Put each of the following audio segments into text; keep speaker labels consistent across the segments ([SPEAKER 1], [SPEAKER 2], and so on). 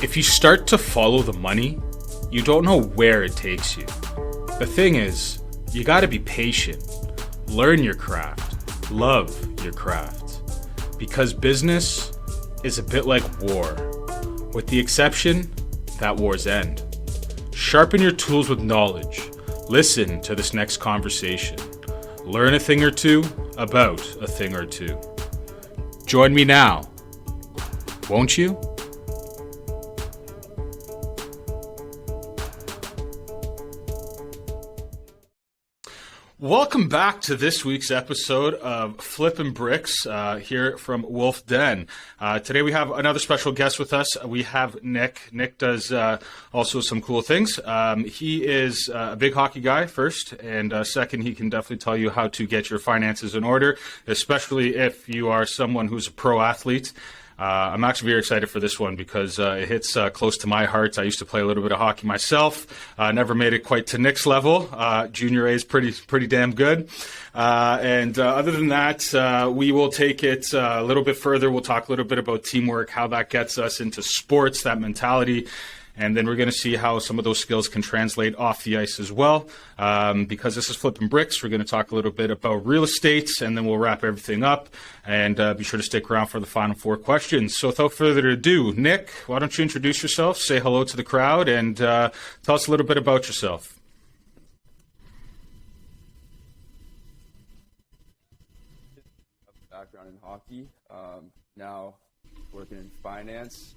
[SPEAKER 1] If you start to follow the money, you don't know where it takes you. The thing is, you gotta be patient. Learn your craft. Love your craft. Because business is a bit like war. With the exception that war's end. Sharpen your tools with knowledge. Listen to this next conversation. Learn a thing or two about a thing or two. Join me now, won't you? Welcome back to this week's episode of Flippin' Bricks here from Wolf Den. Today we have another special guest with us. We have Nic. Nic does also some cool things. He is a big hockey guy, first, and second, he can definitely tell you how to get your finances in order, especially if you are someone who's a pro athlete. I'm actually very excited for this one because it hits close to my heart. I used to play a little bit of hockey myself. Never made it quite to Nic's level. Junior A is pretty damn good. And other than that, we will take it a little bit further. We'll talk a little bit about teamwork, how that gets us into sports, that mentality. And then we're going to see how some of those skills can translate off the ice as well. Because this is Flippin' Bricks, we're going to talk a little bit about real estate, and then we'll wrap everything up. And be sure to stick around for the final four questions. So without further ado, Nic, why don't you introduce yourself, say hello to the crowd, and tell us a little bit about yourself.
[SPEAKER 2] Background in hockey, now working in finance.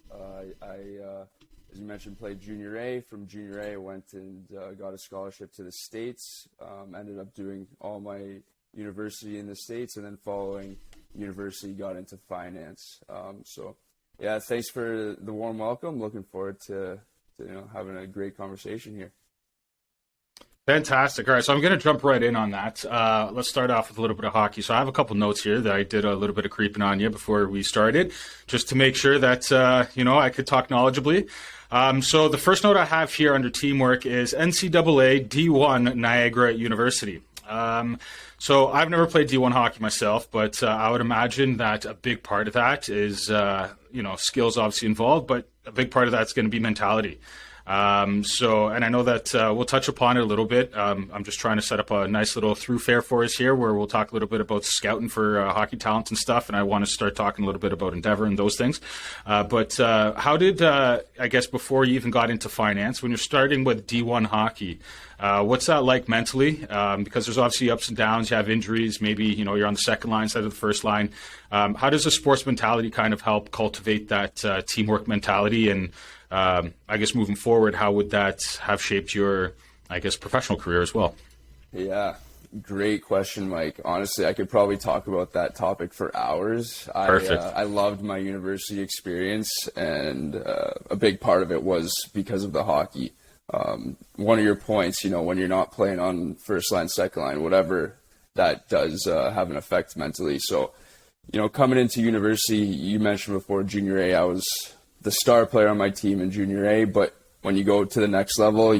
[SPEAKER 2] As you mentioned, played Junior A. From Junior A, I went and got a scholarship to the States. Ended up doing all my university in the States, and then following university, got into finance. So, yeah, thanks for the warm welcome. Looking forward to having a great conversation here.
[SPEAKER 1] Fantastic. All right, so I'm going to jump right in on that. Let's start off with a little bit of hockey. So I have a couple notes here that I did a little bit of creeping on you before we started, just to make sure that, I could talk knowledgeably. So the first note I have here under teamwork is NCAA D1 Niagara University. So I've never played D1 hockey myself, but I would imagine that a big part of that is, skills obviously involved, but a big part of that's going to be mentality. And I know that we'll touch upon it a little bit. I'm just trying to set up a nice little throughfare for us here where we'll talk a little bit about scouting for hockey talent and stuff. And I want to start talking a little bit about Endeavor and those things. But how did, before you even got into finance, when you're starting with D1 hockey, what's that like mentally? Because there's obviously ups and downs. You have injuries. Maybe, you're on the second line instead of the first line. How does the sports mentality kind of help cultivate that teamwork mentality? And moving forward, how would that have shaped your, professional career as well?
[SPEAKER 2] Yeah, great question, Mike. Honestly, I could probably talk about that topic for hours.
[SPEAKER 1] Perfect.
[SPEAKER 2] I loved my university experience, and a big part of it was because of the hockey. One of your points, when you're not playing on first line, second line, whatever, that does have an effect mentally. So, coming into university, you mentioned before Junior A, I was the star player on my team in Junior A, but when you go to the next level,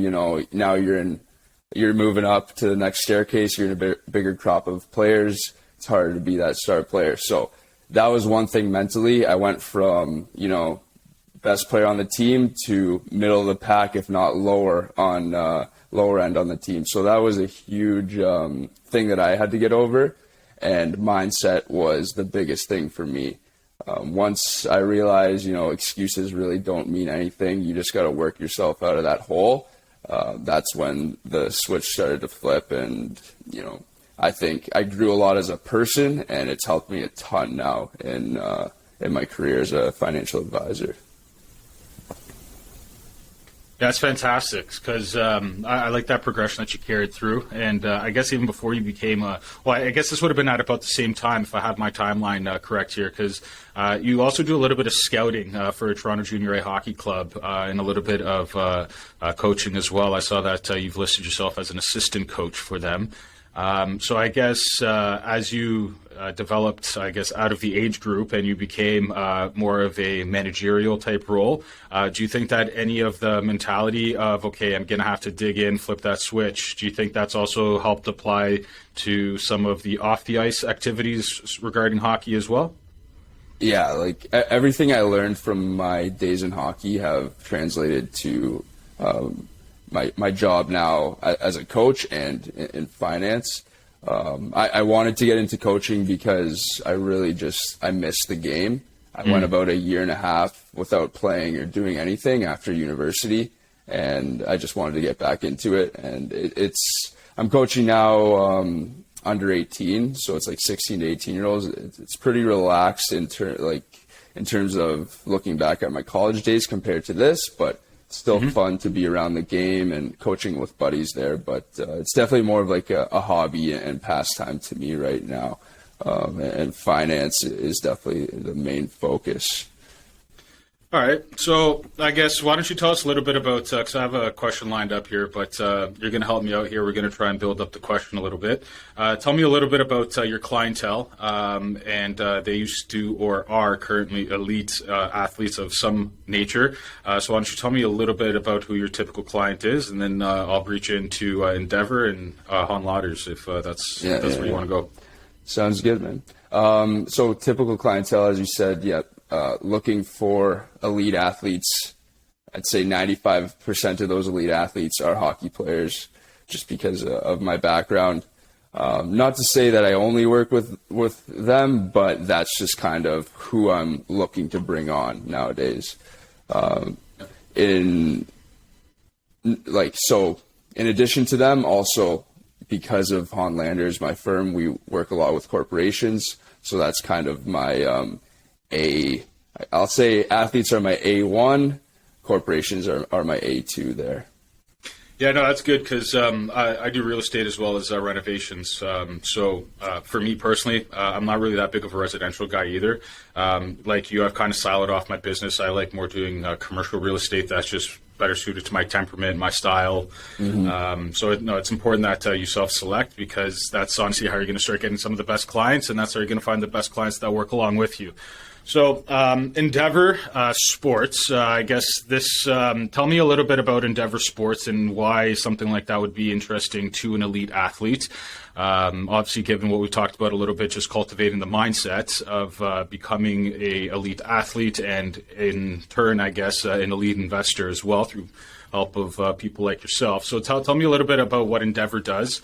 [SPEAKER 2] now you're moving up to the next staircase, you're in a bigger crop of players. It's harder to be that star player. So that was one thing mentally. I went from, best player on the team to middle of the pack, if not lower end on the team. So that was a huge thing that I had to get over, and mindset was the biggest thing for me. Once I realized, excuses really don't mean anything. You just got to work yourself out of that hole. That's when the switch started to flip. And, I think I grew a lot as a person, and it's helped me a ton now in my career as a financial advisor.
[SPEAKER 1] Yeah, it's fantastic because I like that progression that you carried through. And I guess even before you became this would have been at about the same time if I have my timeline correct here, because you also do a little bit of scouting for Toronto Junior A Hockey Club and a little bit of coaching as well. I saw that you've listed yourself as an assistant coach for them. So I guess as you developed, out of the age group and you became more of a managerial type role, do you think that any of the mentality of, okay, I'm going to have to dig in, flip that switch, do you think that's also helped apply to some of the off-the-ice activities regarding hockey as well?
[SPEAKER 2] Yeah, like everything I learned from my days in hockey have translated to my job now as a coach and in finance. I wanted to get into coaching because I missed the game. I went about a year and a half without playing or doing anything after university, and I just wanted to get back into it. And I'm coaching now under 18, so it's like 16 to 18-year-olds. It's pretty relaxed in terms of looking back at my college days compared to this, but still fun to be around the game and coaching with buddies there. But it's definitely more of like a hobby and pastime to me right now. And finance is definitely the main focus.
[SPEAKER 1] All right. So I guess why don't you tell us a little bit about, because I have a question lined up here, but you're going to help me out here. We're going to try and build up the question a little bit. Tell me a little bit about your clientele, and they used to or are currently elite athletes of some nature. So why don't you tell me a little bit about who your typical client is, and then I'll reach into Endeavor and Haunn Landers if that's where you want to go.
[SPEAKER 2] Sounds good, man. So typical clientele, as you said, looking for elite athletes. I'd say 95% of those elite athletes are hockey players, just because of my background. Not to say that I only work with them, but that's just kind of who I'm looking to bring on nowadays. In addition to them, also because of Haunn Landers, my firm, we work a lot with corporations. So that's kind of my I'll say athletes are my A1, corporations are my A2 there.
[SPEAKER 1] Yeah, no, that's good because I do real estate as well as renovations. So for me personally, I'm not really that big of a residential guy either. Like you, I've kind of siloed off my business. I like more doing commercial real estate. That's just better suited to my temperament, my style. So it's important that you self-select, because that's honestly how you're going to start getting some of the best clients, and that's how you're going to find the best clients that work along with you. So Endeavor Sports, I guess tell me a little bit about Endeavor Sports and why something like that would be interesting to an elite athlete. Obviously, given what we talked about a little bit, just cultivating the mindset of becoming a elite athlete, and in turn, I guess, an elite investor as well through help of people like yourself. So tell me a little bit about what Endeavor does,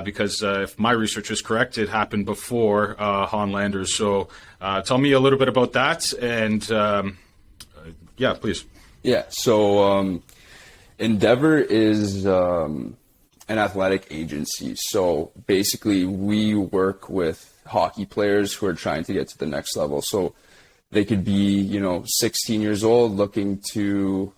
[SPEAKER 1] because if my research is correct, it happened before Haunn Landers. So tell me a little bit about that, and please. Yeah,
[SPEAKER 2] so Endeavor is an athletic agency. So basically we work with hockey players who are trying to get to the next level. So they could be, 16 years old looking to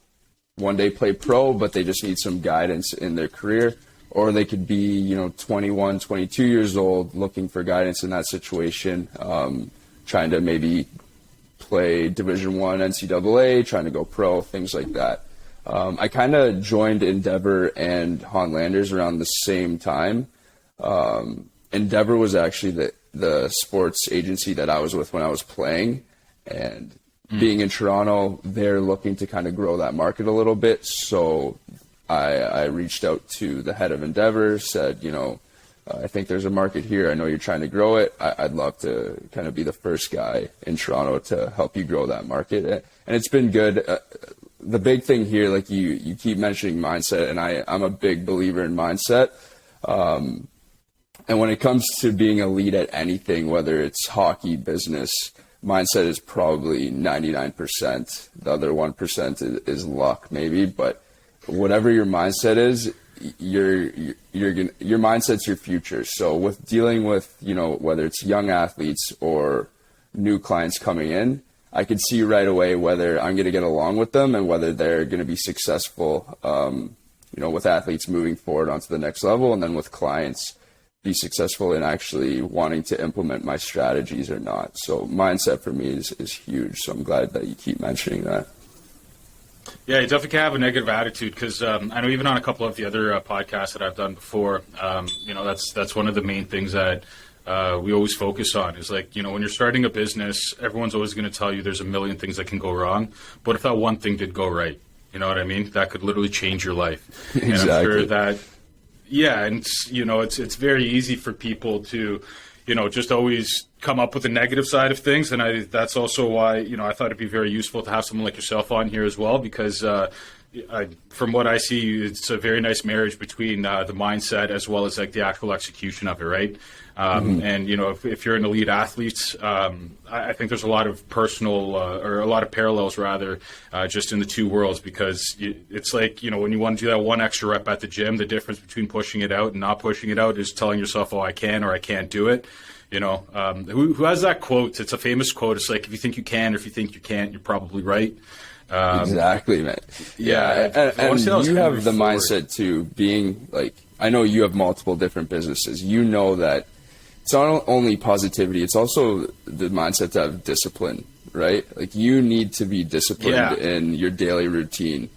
[SPEAKER 2] one day play pro, but they just need some guidance in their career. Or they could be, 21, 22 years old looking for guidance in that situation, trying to maybe play Division I NCAA, trying to go pro, things like that. I kind of joined Endeavor and Haunn Landers around the same time. Endeavor was actually the sports agency that I was with when I was playing, and being in Toronto, they're looking to kind of grow that market a little bit. So I reached out to the head of Endeavor, said, I think there's a market here. I know you're trying to grow it. I'd love to kind of be the first guy in Toronto to help you grow that market. And it's been good. The big thing here, like you keep mentioning mindset, and I'm a big believer in mindset. And when it comes to being a lead at anything, whether it's hockey, business, mindset is probably 99%. The other 1% is luck, maybe. But whatever your mindset is, your mindset's your future. So with dealing with, whether it's young athletes or new clients coming in, I could see right away whether I'm going to get along with them and whether they're going to be successful, with athletes moving forward onto the next level, and then with clients be successful in actually wanting to implement my strategies or not. So mindset for me is huge. So I'm glad that you keep mentioning that.
[SPEAKER 1] Yeah, you definitely can have a negative attitude, because I know even on a couple of the other podcasts that I've done before, that's one of the main things that we always focus on is like, when you're starting a business, everyone's always going to tell you there's a million things that can go wrong. But if that one thing did go right, you know what I mean? That could literally change your life.
[SPEAKER 2] Exactly.
[SPEAKER 1] And I'm sure that, and it's very easy for people to, just always come up with the negative side of things. And that's also why, I thought it'd be very useful to have someone like yourself on here as well, because from what I see, it's a very nice marriage between the mindset as well as like the actual execution of it, right? And if you're an elite athlete, I think there's a lot of personal or a lot of parallels rather, just in the two worlds, because it's like, when you want to do that one extra rep at the gym, the difference between pushing it out and not pushing it out is telling yourself, oh, I can or I can't do it. Who has that quote? It's a famous quote. It's like, if you think you can or if you think you can't, you're probably right.
[SPEAKER 2] Exactly, man. Yeah, and you have the mindset too, being like, I know you have multiple different businesses. You know that it's not only positivity, it's also the mindset to have discipline, right? Like, you need to be disciplined in your daily routine.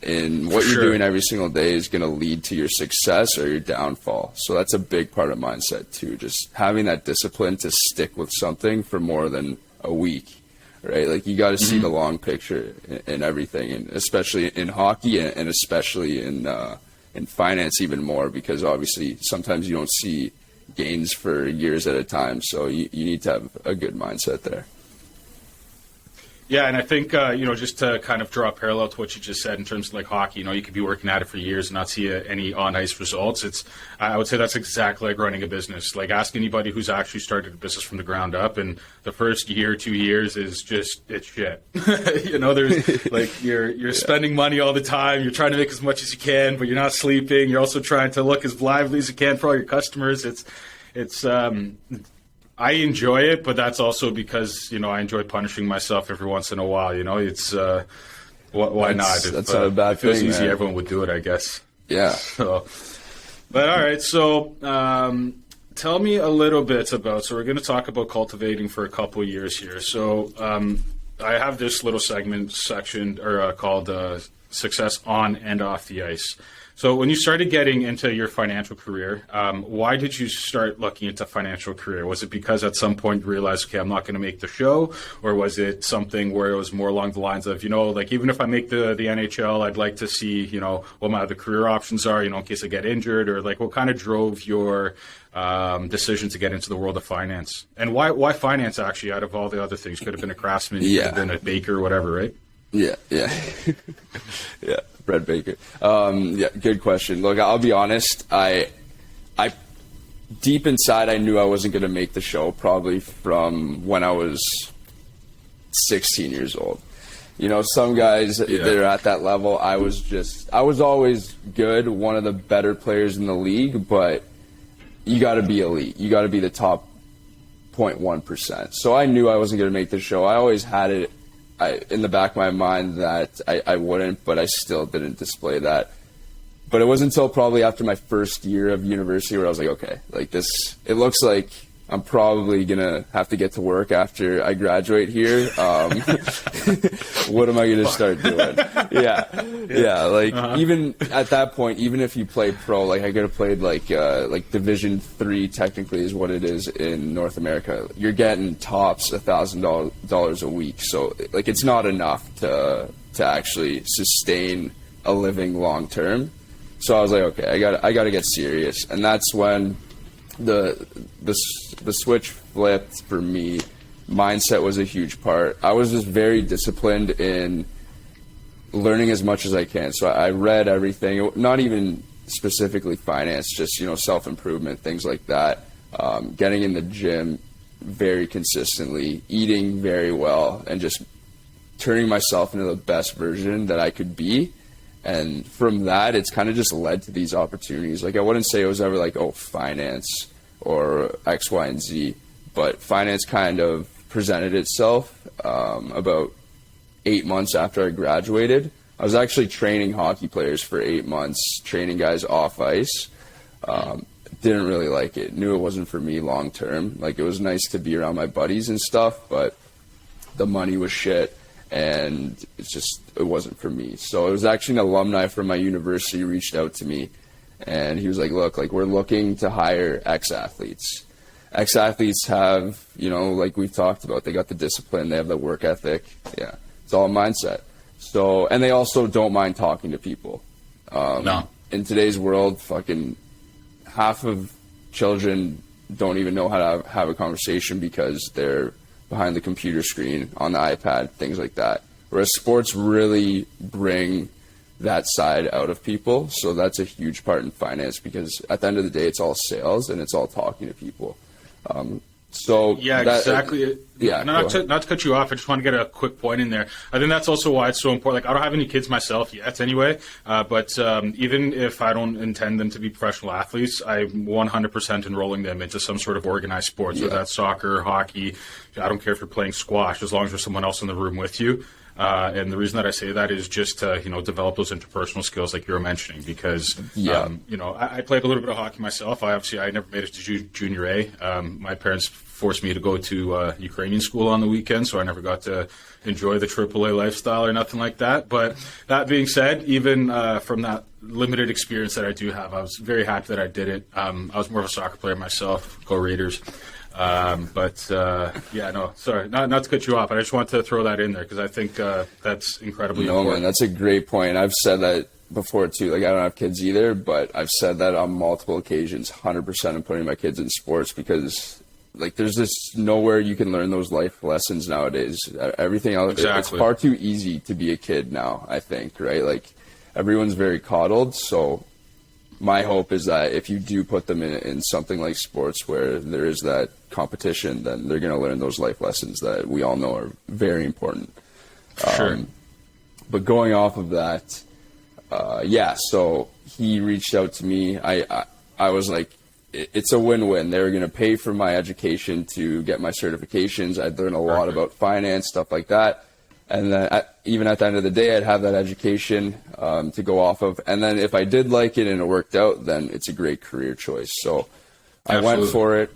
[SPEAKER 2] And what you're doing every single day is going to lead to your success or your downfall. So that's a big part of mindset too, just having that discipline to stick with something for more than a week. Right, like, you got to see the long picture in everything, and especially in hockey, and especially in finance even more, because obviously sometimes you don't see gains for years at a time. So you need to have a good mindset there.
[SPEAKER 1] Yeah, and I think, just to kind of draw a parallel to what you just said in terms of like hockey, you could be working at it for years and not see any on-ice results. I would say that's exactly like running a business. Like, ask anybody who's actually started a business from the ground up, and the first year, 2 years is just, it's shit. There's like, you're spending money all the time. You're trying to make as much as you can, but you're not sleeping. You're also trying to look as lively as you can for all your customers. I enjoy it, but that's also because, I enjoy punishing myself every once in a while. It's why not?
[SPEAKER 2] That's not a bad
[SPEAKER 1] thing. If it was easy,
[SPEAKER 2] man.
[SPEAKER 1] everyone would do it, I guess.
[SPEAKER 2] Yeah.
[SPEAKER 1] But all right, so tell me a little bit about. So we're going to talk about cultivating for a couple years here. So I have this little section called "Success on and off the ice." So when you started getting into your financial career, why did you start looking into financial career? Was it because at some point you realized, okay, I'm not going to make the show? Or was it something where it was more along the lines of, like, even if I make the NHL, I'd like to see, what my other career options are, in case I get injured? Or like, what kind of drove your decision to get into the world of finance? And why finance, actually, out of all the other things? Could have been a craftsman, could have been a baker, whatever, right?
[SPEAKER 2] Yeah. Yeah. Brett Baker. Good question. Look, I'll be honest. I deep inside, I knew I wasn't going to make the show probably from when I was 16 years old. Some guys, they're at that level. I was always good, one of the better players in the league, but you got to be elite. You got to be the top 0.1%. So I knew I wasn't going to make the show. I always had it in the back of my mind that I wouldn't, but I still didn't display that. But it wasn't until probably after my first year of university where I was like, okay, like this, it looks like I'm probably going to have to get to work after I graduate here. What am I going to start doing? Yeah. Like, even at that point, even if you play pro, like, I could have played like Division III technically is what it is in North America. You're getting tops $1,000 a week. So like, it's not enough to actually sustain a living long term. So I was like, okay, I got to get serious. And that's when the switch flipped for me. Mindset was a huge part. I was just very disciplined in learning as much as I can. So I read everything, not even specifically finance, just, self-improvement, things like that. Getting in the gym very consistently, eating very well, and just turning myself into the best version that I could be. And from that, it's kind of just led to these opportunities. Like, I wouldn't say it was ever like, oh, finance or X, Y, and Z, but finance kind of presented itself about 8 months after I graduated. I was actually training hockey players for 8 months, training guys off ice. Didn't really like it. Knew it wasn't for me long term. Like, it was nice to be around my buddies and stuff, but the money was shit. And it wasn't for me. So it was actually an alumni from my university reached out to me, and he was like, look, like, we're looking to hire ex-athletes. Ex-athletes have, like we've talked about, they got the discipline, they have the work ethic. Yeah, it's all mindset. So, and they also don't mind talking to people.
[SPEAKER 1] No.
[SPEAKER 2] In today's world, fucking half of children don't even know how to have a conversation because they're behind the computer screen on the iPad, things like that. Whereas sports really bring that side out of people. So that's a huge part in finance, because at the end of the day, it's all sales and it's all talking to people.
[SPEAKER 1] Exactly.
[SPEAKER 2] Yeah,
[SPEAKER 1] not to cut you off, I just want to get a quick point in there. I think that's also why it's so important. Like, I don't have any kids myself yet anyway, but even if I don't intend them to be professional athletes, I'm 100% enrolling them into some sort of organized sports, whether that's soccer, hockey. I don't care if you're playing squash, as long as there's someone else in the room with you. And the reason that I say that is just to, develop those interpersonal skills like you were mentioning, because, I played a little bit of hockey myself. I never made it to junior A. My parents forced me to go to Ukrainian school on the weekend, so I never got to enjoy the AAA lifestyle or nothing like that. But that being said, even from that limited experience that I do have, I was very happy that I did it. I was more of a soccer player myself. Go Raiders. Sorry, not to cut you off, but I just want to throw that in there because I think that's incredibly important.
[SPEAKER 2] Man, that's a great point. I've said that before too. Like, I don't have kids either, but I've said that on multiple occasions. 100% of putting my kids in sports, because like there's just nowhere you can learn those life lessons nowadays. Everything else, it's far too easy to be a kid now, I think, right? Like, everyone's very coddled, so my hope is that if you do put them in something like sports where there is that competition, then they're going to learn those life lessons that we all know are very important.
[SPEAKER 1] Sure.
[SPEAKER 2] But going off of that, so he reached out to me. I was like, it's a win-win. They were going to pay for my education to get my certifications. I'd learn a lot about finance, stuff like that. And then even at the end of the day, I'd have that education to go off of. And then if I did like it and it worked out, then it's a great career choice. So I went for it.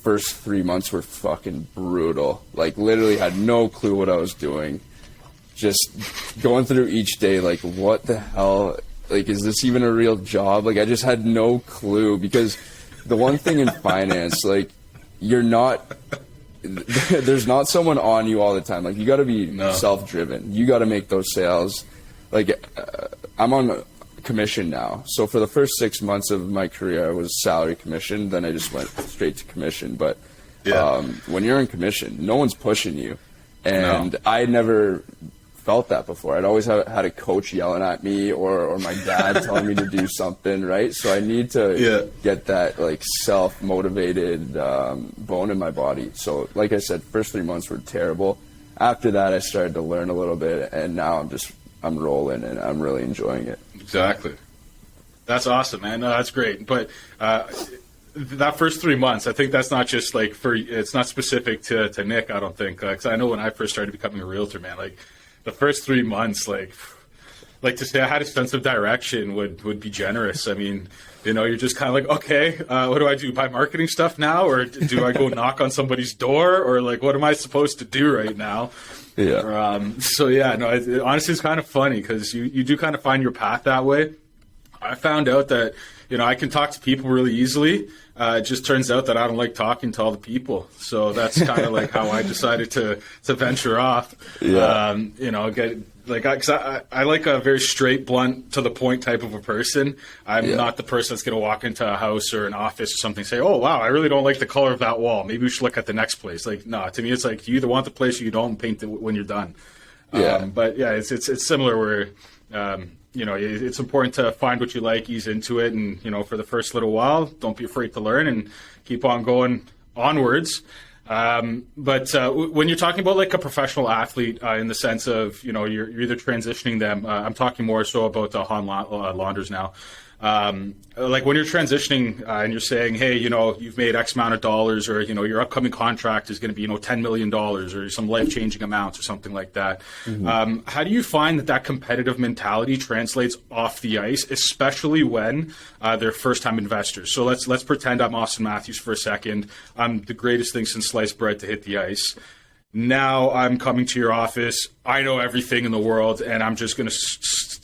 [SPEAKER 2] First 3 months were fucking brutal. Like, literally had no clue what I was doing. Just going through each day, like, what the hell? Like, is this even a real job? Like, I just had no clue, because the one thing in finance, like, there's not someone on you all the time. Like, you got to be self-driven. You got to make those sales. Like, I'm on commission now. So for the first 6 months of my career, I was salary commission. Then I just went straight to commission. But when you're in commission, no one's pushing you. And I never felt that before. I'd always had a coach yelling at me or my dad telling me to do something, right? So I need to get that, like, self-motivated bone in my body. So like I said, first 3 months were terrible. After that, I started to learn a little bit, and now I'm rolling, and I'm really enjoying it.
[SPEAKER 1] Exactly. That's awesome, man. No, that's great. But that first 3 months, I think that's not just like it's not specific to Nick, I don't think. Because I know when I first started becoming a realtor, man, like, the first 3 months, like to say I had a sense of direction would be generous. I mean, you're just kind of like, okay, what do I do? Buy marketing stuff now? Or do I go knock on somebody's door? Or, like, what am I supposed to do right now?
[SPEAKER 2] Yeah.
[SPEAKER 1] Honestly, it's kind of funny because you do kind of find your path that way. I found out that, I can talk to people really easily. It just turns out that I don't like talking to all the people. So that's kind of like how I decided to venture off.
[SPEAKER 2] Yeah.
[SPEAKER 1] Cause I like a very straight, blunt, to the point type of a person. I'm not the person that's going to walk into a house or an office or something and say, oh, wow, I really don't like the color of that wall. Maybe we should look at the next place. Like, no, to me, it's like you either want the place or you don't, paint it when you're done. It's similar where, it's important to find what you like, ease into it. And, for the first little while, don't be afraid to learn and keep on going onwards. But when you're talking about, like, a professional athlete in the sense of, you're either transitioning them, I'm talking more so about Haunn Landers now. Like, when you're transitioning and you're saying, hey, you've made X amount of dollars, or, your upcoming contract is going to be, $10 million or some life-changing amounts or something like that. Mm-hmm. How do you find that competitive mentality translates off the ice, especially when they're first-time investors? So let's pretend I'm Austin Matthews for a second. I'm the greatest thing since sliced bread to hit the ice. Now I'm coming to your office. I know everything in the world, and I'm just going to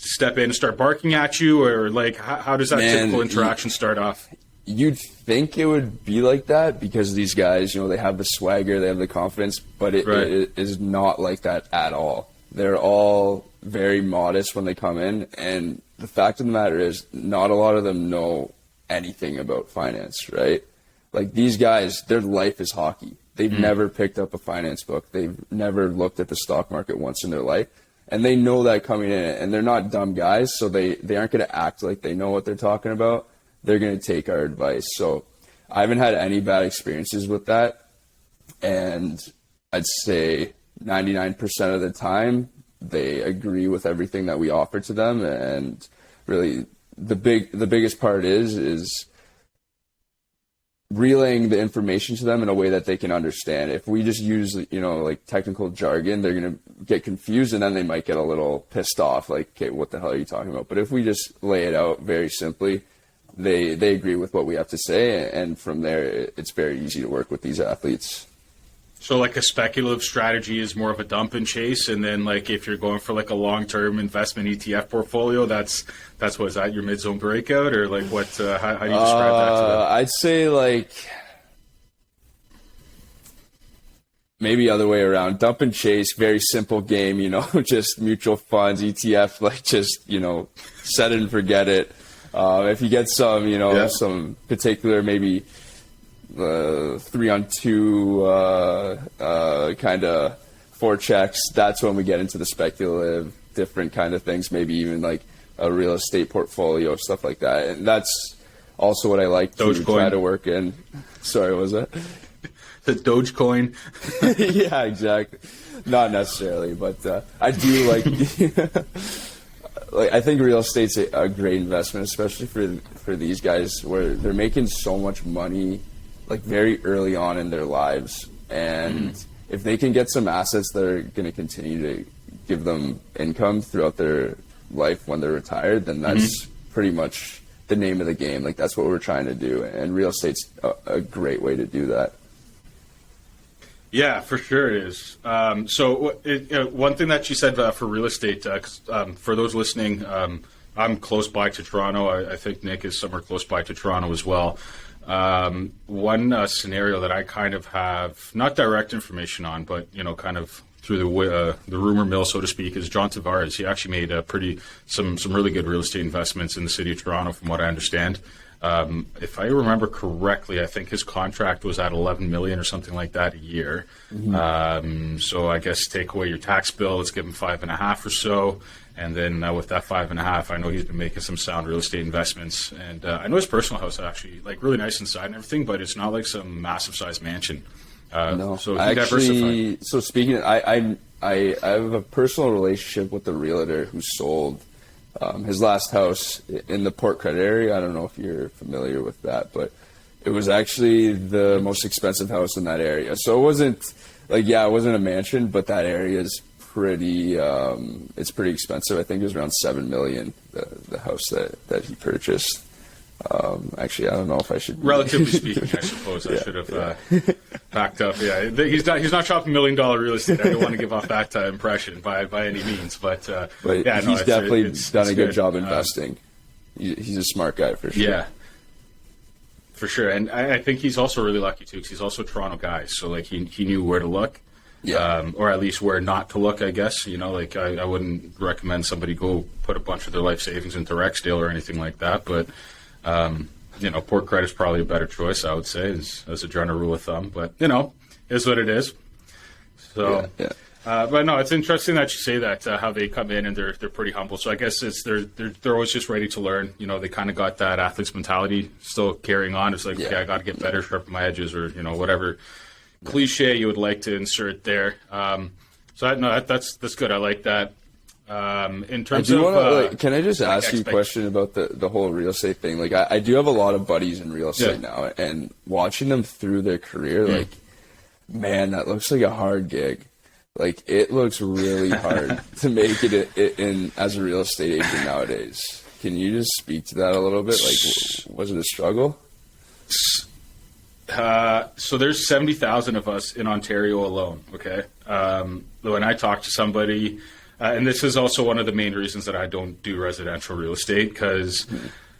[SPEAKER 1] step in and start barking at you, or, like, how does that typical interaction start off?
[SPEAKER 2] You'd think it would be like that because these guys, they have the swagger, they have the confidence, but it is not like that at all. They're all very modest when they come in, and the fact of the matter is not a lot of them know anything about finance, right? Like these guys, their life is hockey. They've never picked up a finance book. They've never looked at the stock market once in their life. And they know that coming in, and they're not dumb guys, so they aren't going to act like they know what they're talking about. They're going to take our advice. So I haven't had any bad experiences with that. And I'd say 99% of the time, they agree with everything that we offer to them. And really, the biggest part is relaying the information to them in a way that they can understand. If we just use, like technical jargon, they're going to get confused, and then they might get a little pissed off, like, okay, what the hell are you talking about? But if we just lay it out very simply, they agree with what we have to say, and from there, it's very easy to work with these athletes.
[SPEAKER 1] So like a speculative strategy is more of a dump and chase, and then like if you're going for like a long-term investment ETF portfolio, that's what is that, your mid-zone breakout, or like what? How do you describe that to them?
[SPEAKER 2] I'd say like maybe other way around. Dump and chase, very simple game. Just mutual funds, ETF, like just set it and forget it. If you get some, some particular maybe 3-on-2 kind of forechecks, that's when we get into the speculative, different kind of things, maybe even like a real estate portfolio, stuff like that. And that's also what I like to try to work in. Sorry, what was that?
[SPEAKER 1] The Dogecoin.
[SPEAKER 2] Yeah, exactly. Not necessarily, but I do like I think real estate's a great investment, especially for these guys, where they're making so much money like very early on in their lives, and if they can get some assets that are going to continue to give them income throughout their life when they're retired, then that's pretty much the name of the game. Like that's what we're trying to do, and real estate's a great way to do that.
[SPEAKER 1] Yeah, for sure it is. So one thing that you said for real estate, for those listening, I'm close by to Toronto. I think Nick is somewhere close by to Toronto as well. One scenario that I kind of have not direct information on, but kind of through the rumor mill, so to speak, is John Tavares. He actually made some really good real estate investments in the city of Toronto, from what I understand. If I remember correctly, I think his contract was at $11 million or something like that a year. So I guess take away your tax bill, let's give him 5.5 or so. And then with that 5.5, I know he's been making some sound real estate investments. And I know his personal house is actually like really nice inside and everything, but it's not like some massive sized mansion.
[SPEAKER 2] No,
[SPEAKER 1] so
[SPEAKER 2] I
[SPEAKER 1] he
[SPEAKER 2] actually,
[SPEAKER 1] diversified.
[SPEAKER 2] so speaking, I have a personal relationship with the realtor who sold his last house in the Port Credit area. I don't know if you're familiar with that, but it was actually the most expensive house in that area. So it wasn't it wasn't a mansion, but that area is pretty, it's pretty expensive. I think it was around $7 million, the house that he purchased. Actually, I don't know if I should.
[SPEAKER 1] Relatively speaking, I suppose I should have backed up. Yeah, he's not shopping $1 million real estate. I don't want to give off that impression by any means, but yeah,
[SPEAKER 2] he's definitely done a good job investing. He's a smart guy for sure.
[SPEAKER 1] Yeah, for sure. And I think he's also really lucky too, because he's also a Toronto guy. So like he knew where to look. Yeah. Or at least where not to look, I guess. Like I wouldn't recommend somebody go put a bunch of their life savings into Rexdale or anything like that, but. Port Credit is probably a better choice, I would say, as a general rule of thumb. But is what it is. So, but no, it's interesting that you say that how they come in and they're pretty humble. So I guess they're always just ready to learn. They kind of got that athlete's mentality still carrying on. It's like, okay, I got to get better, sharpen my edges, or whatever cliche you would like to insert there. That's good. I like that. In terms of,
[SPEAKER 2] can I just ask you a question about the whole real estate thing? Like, I do have a lot of buddies in real estate now, and watching them through their career, like, man, that looks like a hard gig. Like, it looks really hard to make it in as a real estate agent nowadays. Can you just speak to that a little bit? Like, was it a struggle?
[SPEAKER 1] So there's 70,000 of us in Ontario alone. Okay, when I talk to somebody. And this is also one of the main reasons that I don't do residential real estate, because,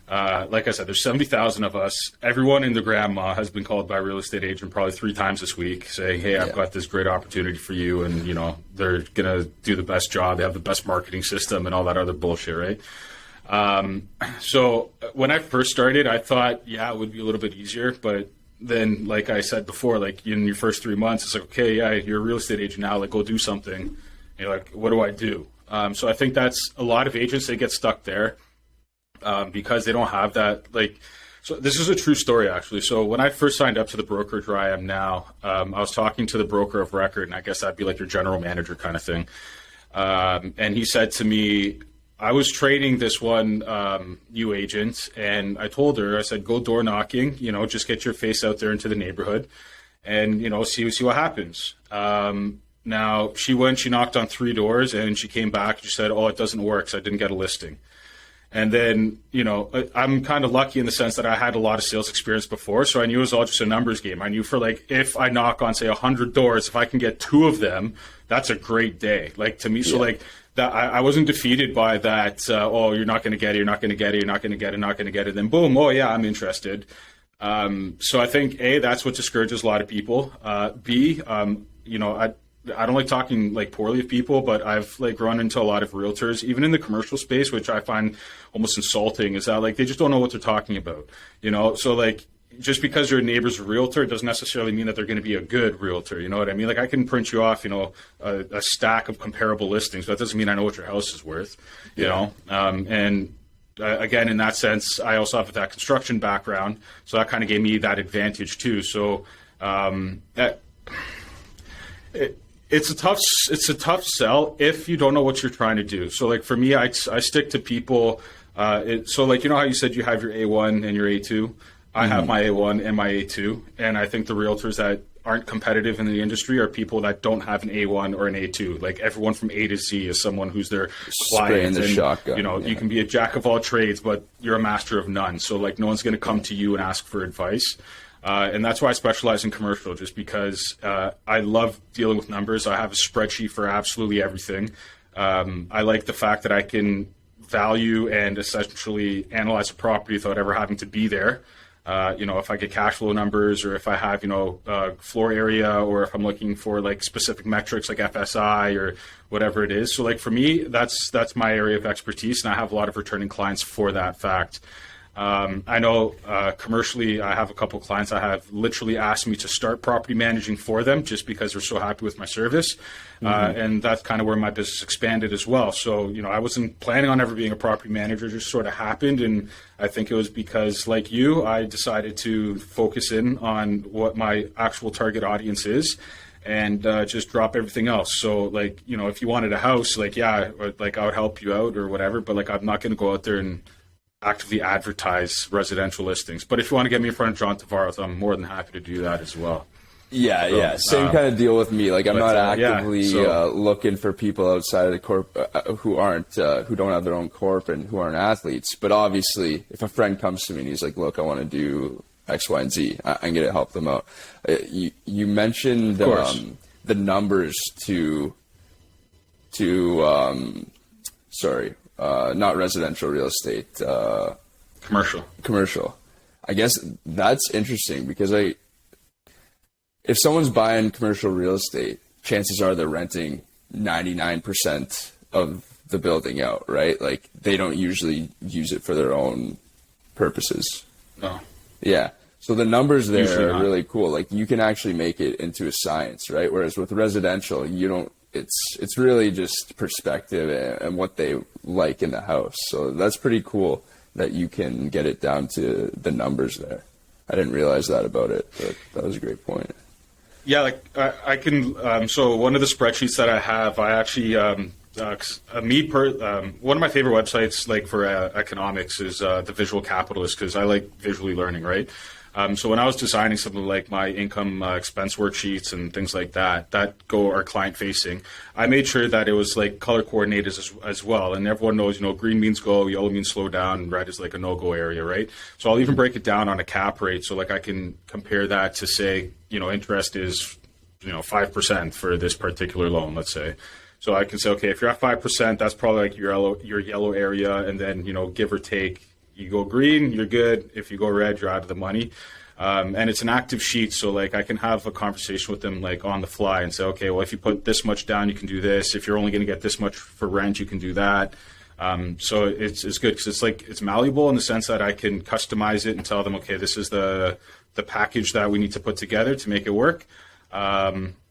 [SPEAKER 1] like I said, there's 70,000 of us. Everyone and their grandma has been called by a real estate agent probably 3 times this week saying, hey, I've got this great opportunity for you. And, they're going to do the best job. They have the best marketing system and all that other bullshit, right? So when I first started, I thought, it would be a little bit easier. But then, like I said before, like in your first 3 months, it's like, okay, yeah, you're a real estate agent now, like go do something. And you're like, what do I do? So I think that's a lot of agents, they get stuck there because they don't have that, like, so this is a true story, actually. So when I first signed up to the brokerage where I am now, I was talking to the broker of record, and I guess that'd be like your general manager kind of thing. And he said to me, I was training this one new agent, and I told her, I said, go door knocking, you know, just get your face out there into the neighborhood and, you know, see what happens. Now, she went, she knocked on 3 doors, and she came back and she said, oh, it doesn't work, so I didn't get a listing. And then, you know, I'm kind of lucky in the sense that I had a lot of sales experience before, so I knew it was all just a numbers game. I knew for, like, if I knock on, say, 100 doors, if I can get 2 of them, that's a great day. Like, to me, yeah. So, like, that I wasn't defeated by that, oh, you're not going to get it, you're not going to get it, you're not going to get it, not going to get it, then boom, oh, yeah, I'm interested. So I think, A, that's what discourages a lot of people. B, you know, I don't like talking like poorly of people, but I've like run into a lot of realtors, even in the commercial space, which I find almost insulting, is that like they just don't know what they're talking about, you know? So like just because your neighbor's a realtor doesn't necessarily mean that they're going to be a good realtor. You know what I mean? Like I can print you off, you know, a stack of comparable listings, but that doesn't mean I know what your house is worth, you know? And again, in that sense, I also have that construction background, so that kind of gave me that advantage too. So it's a tough sell if you don't know what you're trying to do. So like for me, I stick to people. So like, you know how you said you have your A1 and your A2? I have my A1 and my A2. And I think the realtors that aren't competitive in the industry are people that don't have an A1 or an A2. Like everyone from A to Z is someone who's their client.
[SPEAKER 2] The shotgun.
[SPEAKER 1] You know, you can be a jack of all trades, but you're a master of none. So like no one's going to come to you and ask for advice. And that's why I specialize in commercial, just because I love dealing with numbers. I have a spreadsheet for absolutely everything. I like the fact that I can value and essentially analyze a property without ever having to be there. You know, if I get cash flow numbers, or if I have, you know, floor area, or if I'm looking for like specific metrics like FSI or whatever it is. So like for me, that's my area of expertise, and I have a lot of returning clients for that fact. I know commercially, I have a couple of clients that have literally asked me to start property managing for them just because they're so happy with my service. And that's kind of where my business expanded as well. So, you know, I wasn't planning on ever being a property manager, it just sort of happened. And I think it was because, like you, I decided to focus in on what my actual target audience is and just drop everything else. So, like, you know, if you wanted a house, like, yeah, like I would help you out or whatever, but like I'm not going to go out there and actively advertise residential listings. But if you want to get me in front of John Tavares, I'm more than happy to do that as well.
[SPEAKER 2] Yeah, so, yeah. Same kind of deal with me. Like I'm not actively looking for people outside of the corp who don't have their own corp and who aren't athletes. But obviously, if a friend comes to me and he's like, "Look, I want to do X, Y, and Z," I'm going to help them out. You mentioned the numbers not residential real estate, commercial. I guess that's interesting because if someone's buying commercial real estate, chances are they're renting 99% of the building out, right? Like they don't usually use it for their own purposes.
[SPEAKER 1] No.
[SPEAKER 2] Yeah. So the numbers there are really cool. Like you can actually make it into a science, right? Whereas with residential, you don't. It's really just perspective and what they like in the house. So that's pretty cool that you can get it down to the numbers there. I didn't realize that about it, but that was a great point. Yeah,
[SPEAKER 1] like I can. So one of the spreadsheets that I have, I actually one of my favorite websites, like for economics, is the Visual Capitalist, because I like visually learning, right? So when I was designing something like my income expense worksheets and things like that are client facing, I made sure that it was like color coordinated as well. And everyone knows, you know, green means go, yellow means slow down, and red is like a no-go area, right? So I'll even break it down on a cap rate. So like I can compare that to say, you know, interest is, you know, 5% for this particular loan, let's say. So I can say, okay, if you're at 5%, that's probably like your yellow area, and then, you know, give or take, you go green, you're good. If you go red, you're out of the money. And it's an active sheet, so like I can have a conversation with them like on the fly and say, okay, well, if you put this much down, you can do this. If you're only going to get this much for rent, you can do that. So it's good because it's like it's malleable in the sense that I can customize it and tell them, okay, this is the package that we need to put together to make it work.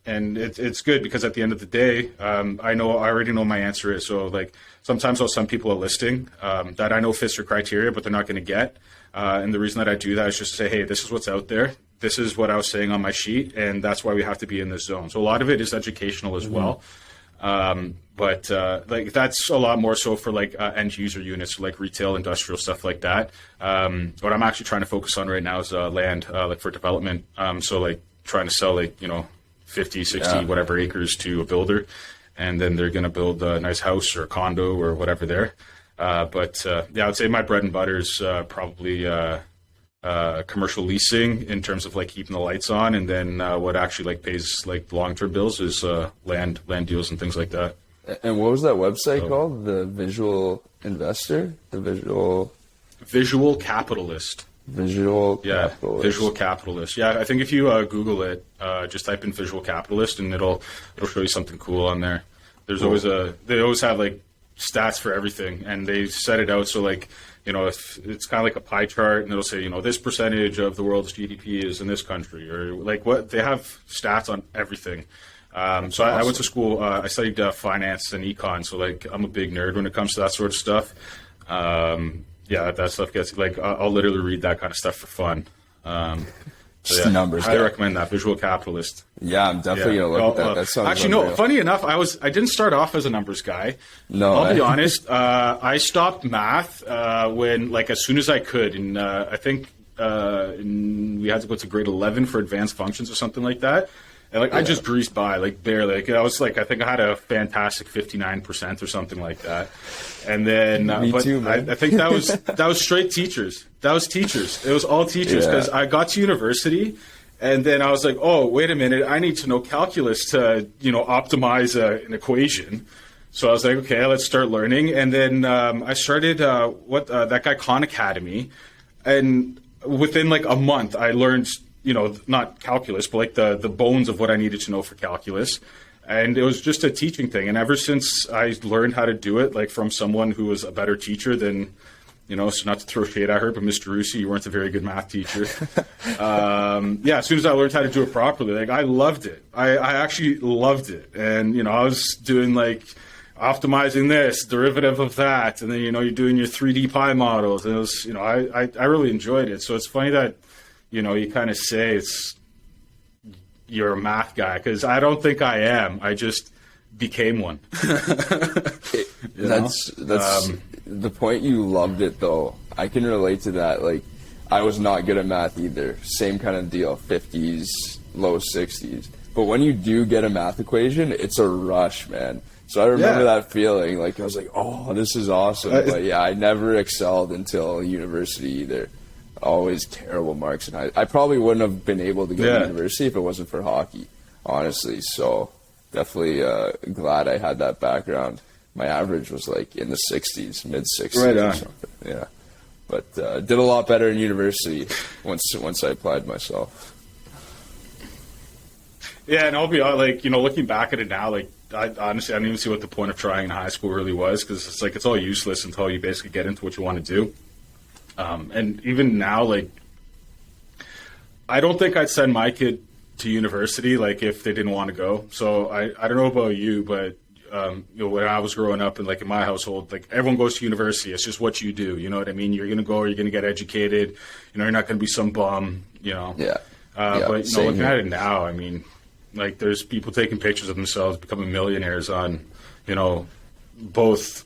[SPEAKER 1] And it's good because at the end of the day, I already know my answer is. So like sometimes I'll send people a listing that I know fits their criteria, but they're not going to get. And the reason that I do that is just to say, hey, this is what's out there. This is what I was saying on my sheet, and that's why we have to be in this zone. So a lot of it is educational as well. But like that's a lot more so for like end user units, like retail, industrial stuff like that. What I'm actually trying to focus on right now is land, like for development. So like trying to sell like 50, 60, whatever acres to a builder, and then they're going to build a nice house or a condo or whatever there. But I would say my bread and butter is probably commercial leasing in terms of like keeping the lights on, and then what actually like pays like long-term bills is land deals and things like that.
[SPEAKER 2] And what was that website called? The Visual Investor? The
[SPEAKER 1] Visual Capitalist.
[SPEAKER 2] Visual Capitalist.
[SPEAKER 1] Visual Capitalist. Yeah, I think if you Google it, just type in Visual Capitalist, and it'll show you something cool on there. There's always they always have like stats for everything, and they set it out so like if it's kind of like a pie chart, and it'll say this percentage of the world's GDP is in this country, or like what they have stats on everything. So I went to school. I studied finance and econ, so like I'm a big nerd when it comes to that sort of stuff. That stuff gets like I'll literally read that kind of stuff for fun.
[SPEAKER 2] Just numbers.
[SPEAKER 1] I recommend that Visual Capitalist.
[SPEAKER 2] Yeah, I'm definitely gonna look at that. That sounds
[SPEAKER 1] actually unreal. No. Funny enough, I didn't start off as a numbers guy.
[SPEAKER 2] No,
[SPEAKER 1] I'll be honest. I stopped math when like as soon as I could, and I think we had to go to grade 11 for advanced functions or something like that. And like I just breezed by, like barely. Like I was like, I think I had a fantastic 59% or something like that. And then,
[SPEAKER 2] Me too, man.
[SPEAKER 1] I think that was straight teachers. That was teachers. It was all teachers because I got to university, and then I was like, oh, wait a minute, I need to know calculus to optimize an equation. So I was like, okay, let's start learning. And then I started that guy Khan Academy, and within like a month, I learned. Not calculus, but like the bones of what I needed to know for calculus. And it was just a teaching thing. And ever since I learned how to do it, like from someone who was a better teacher than, so not to throw shade at her, but Mr. Rusi, you weren't a very good math teacher. As soon as I learned how to do it properly, like I loved it. I actually loved it. And, I was doing like optimizing this, derivative of that. And then, you're doing your 3D pi models. And it was, I really enjoyed it. So it's funny that, you kind of say you're a math guy, because I don't think I am. I just became one.
[SPEAKER 2] That's the point. You loved it, though. I can relate to that. Like, I was not good at math either. Same kind of deal, 50s, low 60s. But when you do get a math equation, it's a rush, man. So I remember that feeling. Like, I was like, oh, this is awesome. But yeah, I never excelled until university either. Always terrible marks, and I probably wouldn't have been able to go to university if it wasn't for hockey, honestly. So definitely glad I had that background. My average was like in the 60s, mid 60s,
[SPEAKER 1] right on.
[SPEAKER 2] Or something. Yeah, but did a lot better in university once I applied myself.
[SPEAKER 1] Yeah, and I'll be like, looking back at it now, like honestly, I don't even see what the point of trying in high school really was, because it's like it's all useless until you basically get into what you want to do. And even now, like, I don't think I'd send my kid to university, like, if they didn't want to go. So I don't know about you, but, when I was growing up and, like, in my household, like, everyone goes to university. It's just what you do. You know what I mean? You're going to go, you're going to get educated. You're not going to be some bum,
[SPEAKER 2] Yeah.
[SPEAKER 1] But, looking at it now, I mean, like, there's people taking pictures of themselves becoming millionaires on, both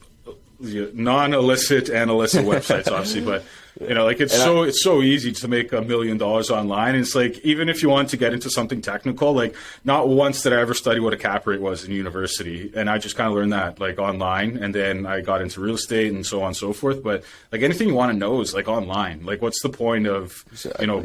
[SPEAKER 1] non-illicit and illicit websites, obviously, but like it's so easy to make $1 million online. And it's like, even if you want to get into something technical, like not once did I ever study what a cap rate was in university, and I just kind of learned that like online, and then I got into real estate and so on and so forth. But like anything you want to know is like online. Like, what's the point of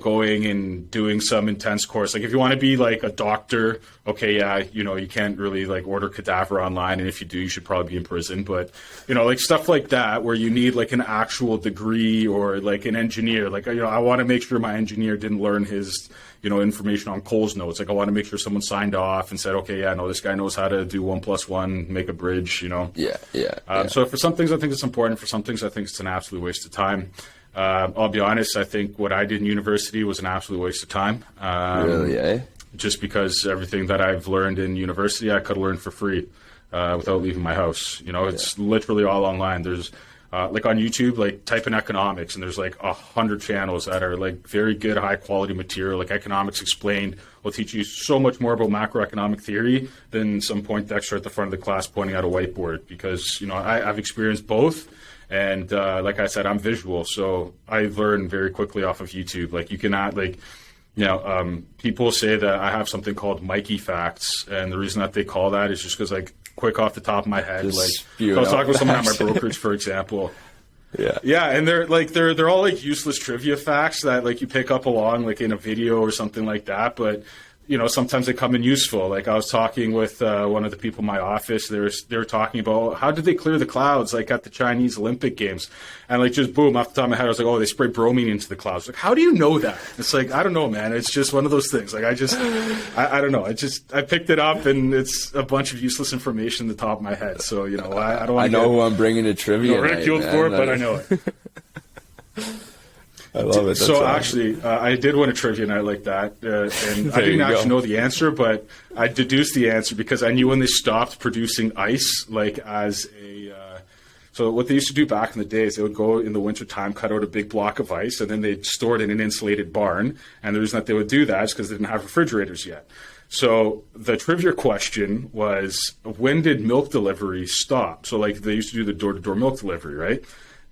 [SPEAKER 1] going and doing some intense course? Like, if you want to be like a doctor, okay, you can't really like order cadaver online, and if you do, you should probably be in prison. But like stuff like that where you need like an actual degree or or like an engineer. Like, you know, I want to make sure my engineer didn't learn his, you know, information on Cole's notes. Like, I want to make sure someone signed off and said, okay, yeah, no, this guy knows how to do 1 + 1, make a bridge, you know. So for some things, I think it's important. For some things, I think it's an absolute waste of time. I'll be honest, I think what I did in university was an absolute waste of time.
[SPEAKER 2] Really, eh?
[SPEAKER 1] Just because everything that I've learned in university, I could have learned for free without leaving my house. You know, it's literally all online. There's like on YouTube, like type in economics, and there's like 100 channels that are like very good, high quality material. Like Economics Explained will teach you so much more about macroeconomic theory than some Poindexter at the front of the class pointing at a whiteboard. Because, you know, I've experienced both. And like I said, I'm visual, so I learn very quickly off of YouTube. Like, you cannot, like, you know, people say that I have something called Mikey facts, and the reason that they call that is just because, like, quick off the top of my head, like, if I was talking with someone at my brokerage, for example. Yeah, and they're all like useless trivia facts that like you pick up along like in a video or something like that, but you know, sometimes they come in useful. Like, I was talking with one of the people in my office. They were talking about how did they clear the clouds, like at the Chinese Olympic Games, and like just boom, off the top of my head, I was like, oh, they spray bromine into the clouds. Like, how do you know that? It's like, I don't know, man. It's just one of those things. Like, I don't know. I picked it up, and it's a bunch of useless information in the top of my head. So, you know, I don't.
[SPEAKER 2] I know who I'm bringing to trivia.
[SPEAKER 1] Ridiculed for it, but I know it.
[SPEAKER 2] I love it. That's
[SPEAKER 1] so
[SPEAKER 2] awesome.
[SPEAKER 1] Actually, I did win a trivia night like that, and I didn't actually know the answer, but I deduced the answer because I knew when they stopped producing ice, like as a. So what they used to do back in the day is they would go in the wintertime, cut out a big block of ice, and then they'd store it in an insulated barn. And the reason that they would do that is because they didn't have refrigerators yet. So the trivia question was, when did milk delivery stop? So like they used to do the door-to-door milk delivery, right?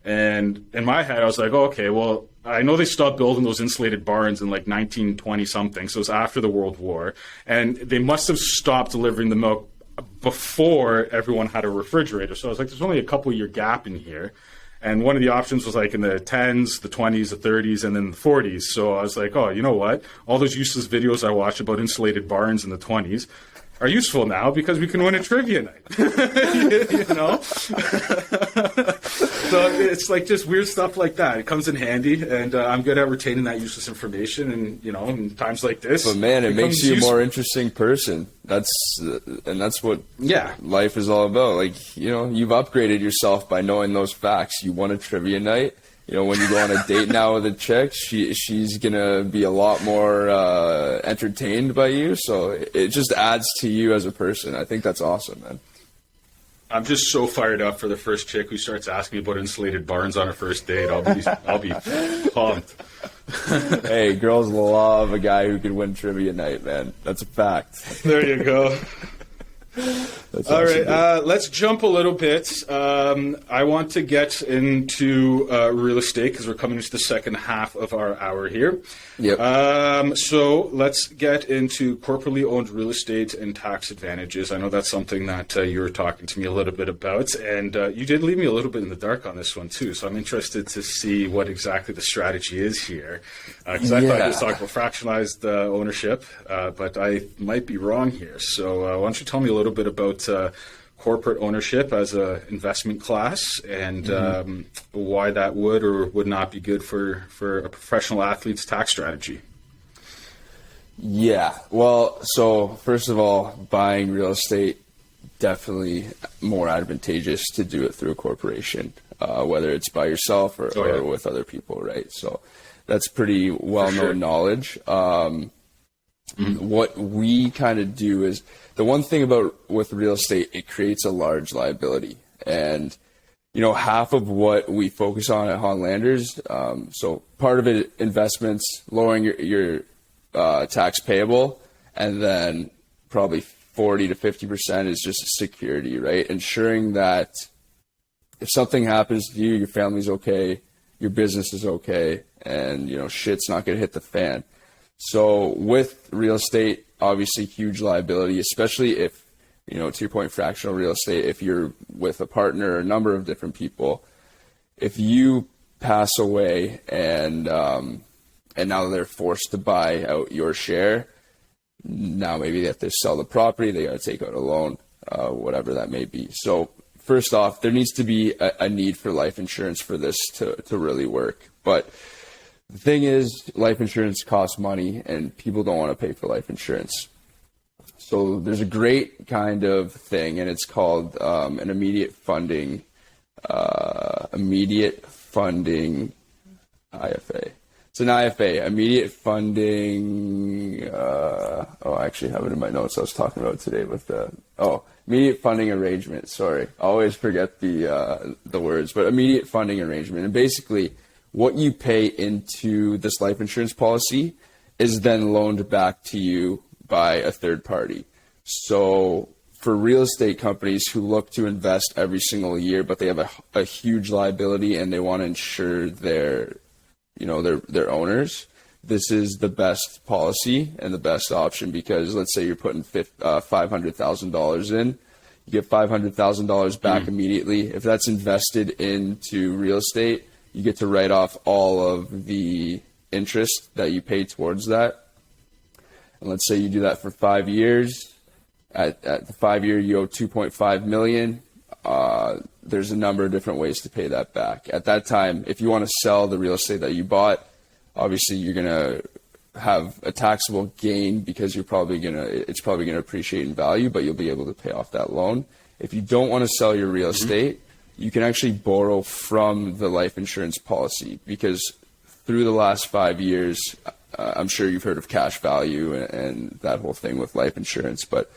[SPEAKER 1] And in my head, I was like, oh, okay, well, I know they stopped building those insulated barns in like 1920 something. So it was after the World War. And they must have stopped delivering the milk before everyone had a refrigerator. So I was like, there's only a couple year gap in here. And one of the options was like in the 10s, the 20s, the 30s, and then the 40s. So I was like, oh, you know what? All those useless videos I watched about insulated barns in the 20s are useful now because we can win a trivia night. You know? So it's like just weird stuff like that. It comes in handy, and I'm good at retaining that useless information. And, you know, in times like this.
[SPEAKER 2] But man, it makes you a more interesting person. That's what life is all about. Like, you know, you've upgraded yourself by knowing those facts. You won a trivia night. You know, when you go on a date now with a chick, she's going to be a lot more entertained by you. So it just adds to you as a person. I think that's awesome, man.
[SPEAKER 1] I'm just so fired up for the first chick who starts asking me about insulated barns on her first date. I'll be pumped.
[SPEAKER 2] Hey, girls love a guy who can win trivia night, man. That's a fact.
[SPEAKER 1] There you go.
[SPEAKER 2] That's
[SPEAKER 1] all
[SPEAKER 2] awesome,
[SPEAKER 1] right, let's jump a little bit. I want to get into real estate because we're coming into the second half of our hour here.
[SPEAKER 2] Yep.
[SPEAKER 1] So let's get into corporately owned real estate and tax advantages. I know that's something that you were talking to me a little bit about, and you did leave me a little bit in the dark on this one too. So I'm interested to see what exactly the strategy is here, because I thought you was talking about fractionalized ownership, but I might be wrong here. So why don't you tell me a little bit about corporate ownership as an investment class, and why that would or would not be good for a professional athlete's tax strategy.
[SPEAKER 2] Yeah, well, so first of all, buying real estate, definitely more advantageous to do it through a corporation, whether it's by yourself or with other people, right? So that's pretty well-known knowledge. What we kind of do is, the one thing with real estate, it creates a large liability. And, you know, half of what we focus on at Haunn Landers, so part of it, investments, lowering your tax payable, and then probably 40 to 50% is just security, right? Ensuring that if something happens to you, your family's okay, your business is okay, and, you know, shit's not going to hit the fan. So with real estate, obviously huge liability, especially if, you know, to your point, fractional real estate, if you're with a partner or a number of different people, if you pass away and now they're forced to buy out your share, now maybe they have to sell the property, they got to take out a loan, whatever that may be. So first off, there needs to be a need for life insurance for this to really work. But the thing is, life insurance costs money, and people don't want to pay for life insurance. So there's a great kind of thing, and it's called an immediate funding IFA. It's an IFA, immediate funding. I actually have it in my notes. I was talking about it today with immediate funding arrangement. Sorry, I always forget the words, but immediate funding arrangement. And basically, what you pay into this life insurance policy is then loaned back to you by a third party. So for real estate companies who look to invest every single year, but they have a huge liability and they want to insure their owners, this is the best policy and the best option, because let's say you're putting $500,000 in, you get $500,000 back immediately. If that's invested into real estate, you get to write off all of the interest that you pay towards that. And let's say you do that for 5 years. At the 5 year, you owe $2.5 million. There's a number of different ways to pay that back. At that time, if you want to sell the real estate that you bought, obviously you're going to have a taxable gain because it's probably going to appreciate in value, but you'll be able to pay off that loan. If you don't want to sell your real estate, you can actually borrow from the life insurance policy, because through the last 5 years, I'm sure you've heard of cash value and that whole thing with life insurance, but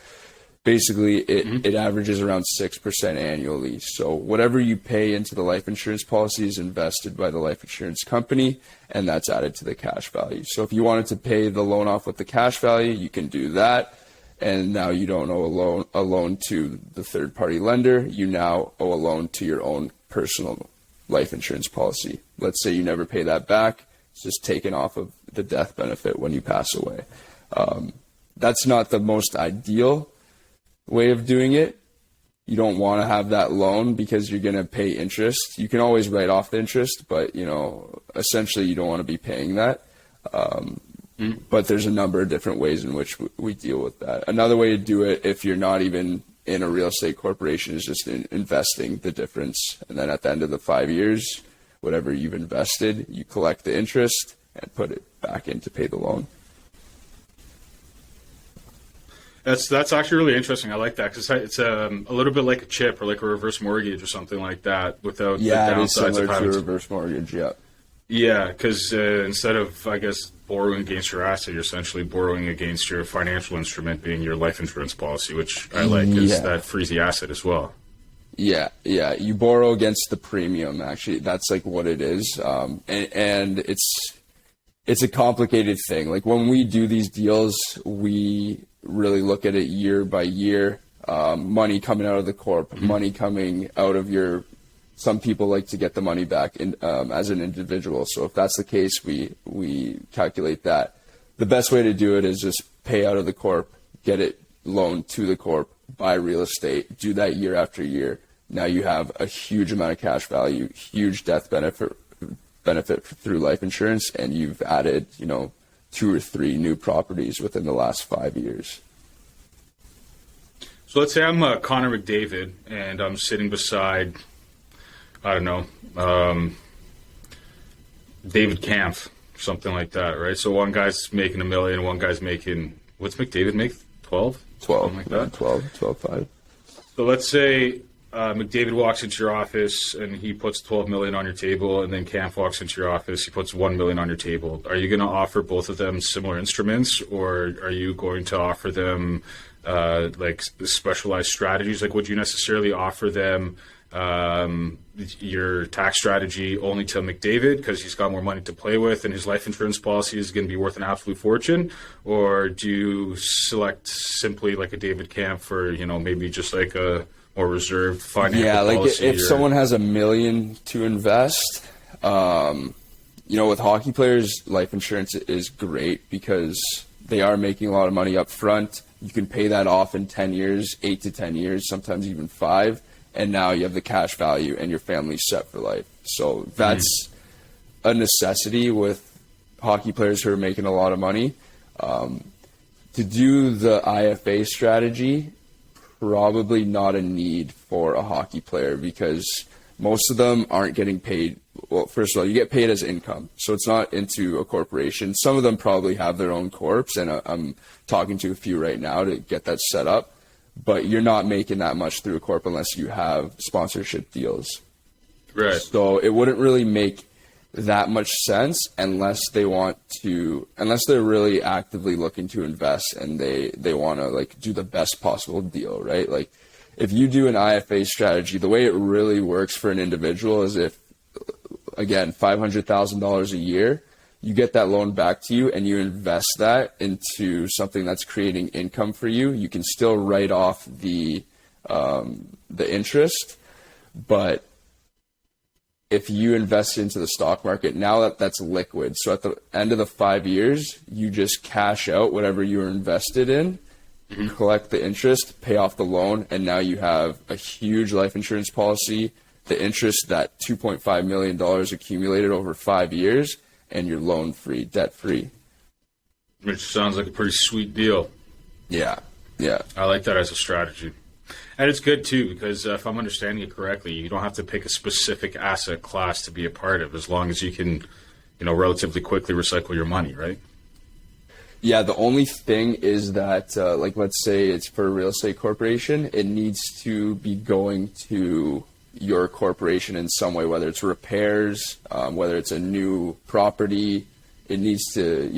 [SPEAKER 2] basically it averages around 6% annually. So whatever you pay into the life insurance policy is invested by the life insurance company, and that's added to the cash value. So if you wanted to pay the loan off with the cash value, you can do that. And now you don't owe a loan to the third party lender. You now owe a loan to your own personal life insurance policy. Let's say you never pay that back. It's just taken off of the death benefit when you pass away. That's not the most ideal way of doing it. You don't want to have that loan because you're going to pay interest. You can always write off the interest, but essentially you don't want to be paying that. But there's a number of different ways in which we deal with that. Another way to do it, if you're not even in a real estate corporation, is just investing the difference. And then at the end of the 5 years, whatever you've invested, you collect the interest and put it back in to pay the loan.
[SPEAKER 1] That's actually really interesting. I like that, because it's a little bit like a chip or like a reverse mortgage or something like that, without the downsides
[SPEAKER 2] it is similar
[SPEAKER 1] of having
[SPEAKER 2] to a reverse mortgage.
[SPEAKER 1] Yeah, because instead of, I guess, borrowing against your asset, you're essentially borrowing against your financial instrument, being your life insurance policy, which I like, because that frees the asset as well.
[SPEAKER 2] Yeah. You borrow against the premium, actually. That's like what it is. And it's a complicated thing. Like when we do these deals, we really look at it year by year. Money coming out of the corp, money coming out of your... Some people like to get the money back as an individual. So if that's the case, we calculate that. The best way to do it is just pay out of the corp, get it loaned to the corp, buy real estate, do that year after year. Now you have a huge amount of cash value, huge death benefit through life insurance, and you've added, 2 or 3 new properties within the last 5 years.
[SPEAKER 1] So let's say I'm Connor McDavid, and I'm sitting beside... I don't know, David Kampf, something like that, right? So one guy's making $1 million, one guy's making, what's McDavid make? 12?
[SPEAKER 2] 12,
[SPEAKER 1] something like that?
[SPEAKER 2] 12.5.
[SPEAKER 1] So let's say McDavid walks into your office and he puts $12 million on your table, and then Kampf walks into your office, he puts $1 million on your table. Are you going to offer both of them similar instruments, or are you going to offer them like specialized strategies? Like, would you necessarily offer them your tax strategy only to McDavid because he's got more money to play with and his life insurance policy is going to be worth an absolute fortune? Or do you select simply like a David Camp for, maybe just like a more reserved financial policy?
[SPEAKER 2] If someone has $1 million to invest, with hockey players, life insurance is great because they are making a lot of money up front. You can pay that off in 10 years, 8 to 10 years, sometimes even 5. And now you have the cash value and your family's set for life. So that's a necessity with hockey players who are making a lot of money. To do the IFA strategy, probably not a need for a hockey player because most of them aren't getting paid. Well, first of all, you get paid as income, so it's not into a corporation. Some of them probably have their own corps, and I'm talking to a few right now to get that set up. But you're not making that much through a corp unless you have sponsorship deals.
[SPEAKER 1] Right.
[SPEAKER 2] So it wouldn't really make that much sense unless they're really actively looking to invest and they want to like do the best possible deal, right? Like if you do an IFA strategy, the way it really works for an individual is if, again, $500,000 a year, you get that loan back to you and you invest that into something that's creating income for you. You can still write off the interest, but if you invest into the stock market, now that's liquid. So at the end of the 5 years, you just cash out whatever you were invested in, collect the interest, pay off the loan, and now you have a huge life insurance policy, the interest, that $2.5 million accumulated over 5 years, and you're loan-free, debt-free.
[SPEAKER 1] Which sounds like a pretty sweet deal.
[SPEAKER 2] Yeah.
[SPEAKER 1] I like that as a strategy. And it's good, too, because if I'm understanding it correctly, you don't have to pick a specific asset class to be a part of, as long as you can, relatively quickly recycle your money, right?
[SPEAKER 2] Yeah, the only thing is that, let's say it's for a real estate corporation, it needs to be going to your corporation in some way, whether it's repairs, whether it's a new property. It needs to,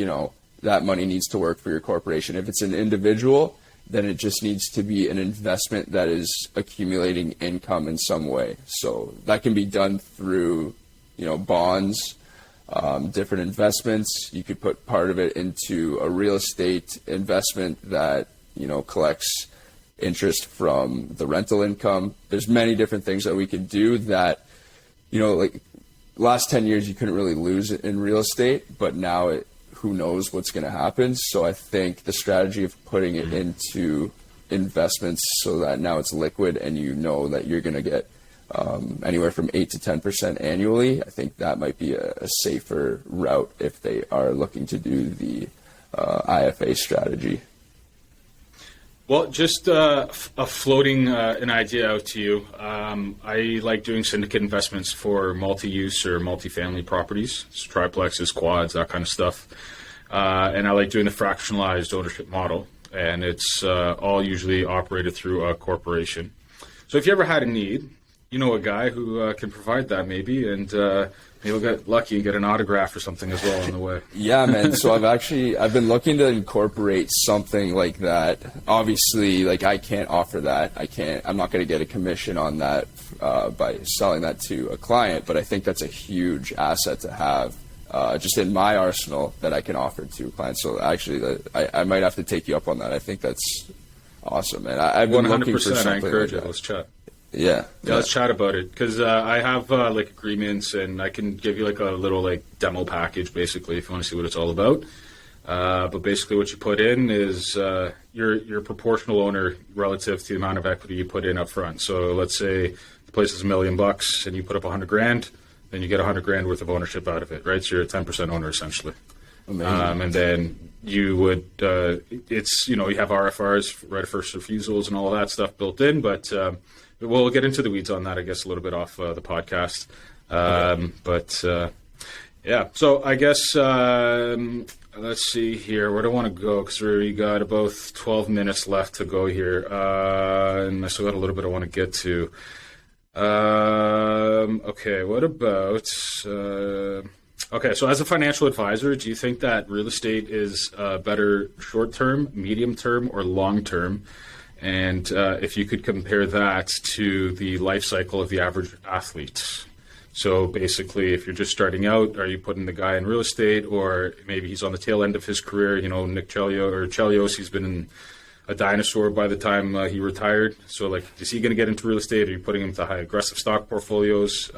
[SPEAKER 2] that money needs to work for your corporation. If it's an individual, then it just needs to be an investment that is accumulating income in some way. So that can be done through, bonds, different investments. You could put part of it into a real estate investment that, collects interest from the rental income. There's many different things that we could do that, last 10 years you couldn't really lose it in real estate, but now who knows what's going to happen. So I think the strategy of putting it into investments so that now it's liquid and you know that you're going to get anywhere from 8 to 10% annually, I think that might be a safer route if they are looking to do the IFA strategy.
[SPEAKER 1] Well, just floating an idea out to you. I like doing syndicate investments for multi-use or multifamily properties, triplexes, quads, that kind of stuff. And I like doing the fractionalized ownership model, and it's all usually operated through a corporation. So if you ever had a need, you know a guy who can provide that maybe, and maybe we'll get lucky and get an autograph or something as well on the way.
[SPEAKER 2] Yeah, man. So I've been looking to incorporate something like that. Obviously, I can't offer that. I'm not going to get a commission on that by selling that to a client, but I think that's a huge asset to have just in my arsenal that I can offer to clients. So actually, I might have to take you up on that. I think that's awesome, man. I've been 100%. Looking for something.
[SPEAKER 1] I encourage
[SPEAKER 2] like
[SPEAKER 1] it. Let's chat.
[SPEAKER 2] Yeah,
[SPEAKER 1] let's chat about it, because I have agreements, and I can give you a little demo package basically if you want to see what it's all about. But basically what you put in is your proportional owner relative to the amount of equity you put in up front. So let's say the place is $1 million and you put up $100,000, then you get $100,000 worth of ownership out of it, right? So you're a 10% owner essentially.
[SPEAKER 2] Amazing.
[SPEAKER 1] And then you would it's you have RFRs, right of first refusals, and all of that stuff built in, but we'll get into the weeds on that, I guess, a little bit off the podcast. Okay. But yeah, so I guess let's see here. Where do I want to go? Because we got about 12 minutes left to go here. And I still got a little bit I want to get to. Okay, what about... okay, so as a financial advisor, do you think that real estate is better short-term, medium-term, or long-term? And if you could compare that to the life cycle of the average athlete. So basically, if you're just starting out, are you putting the guy in real estate, or maybe he's on the tail end of his career? Nick Chelios, he's been a dinosaur by the time he retired. So is he going to get into real estate? Are you putting him to high aggressive stock portfolios?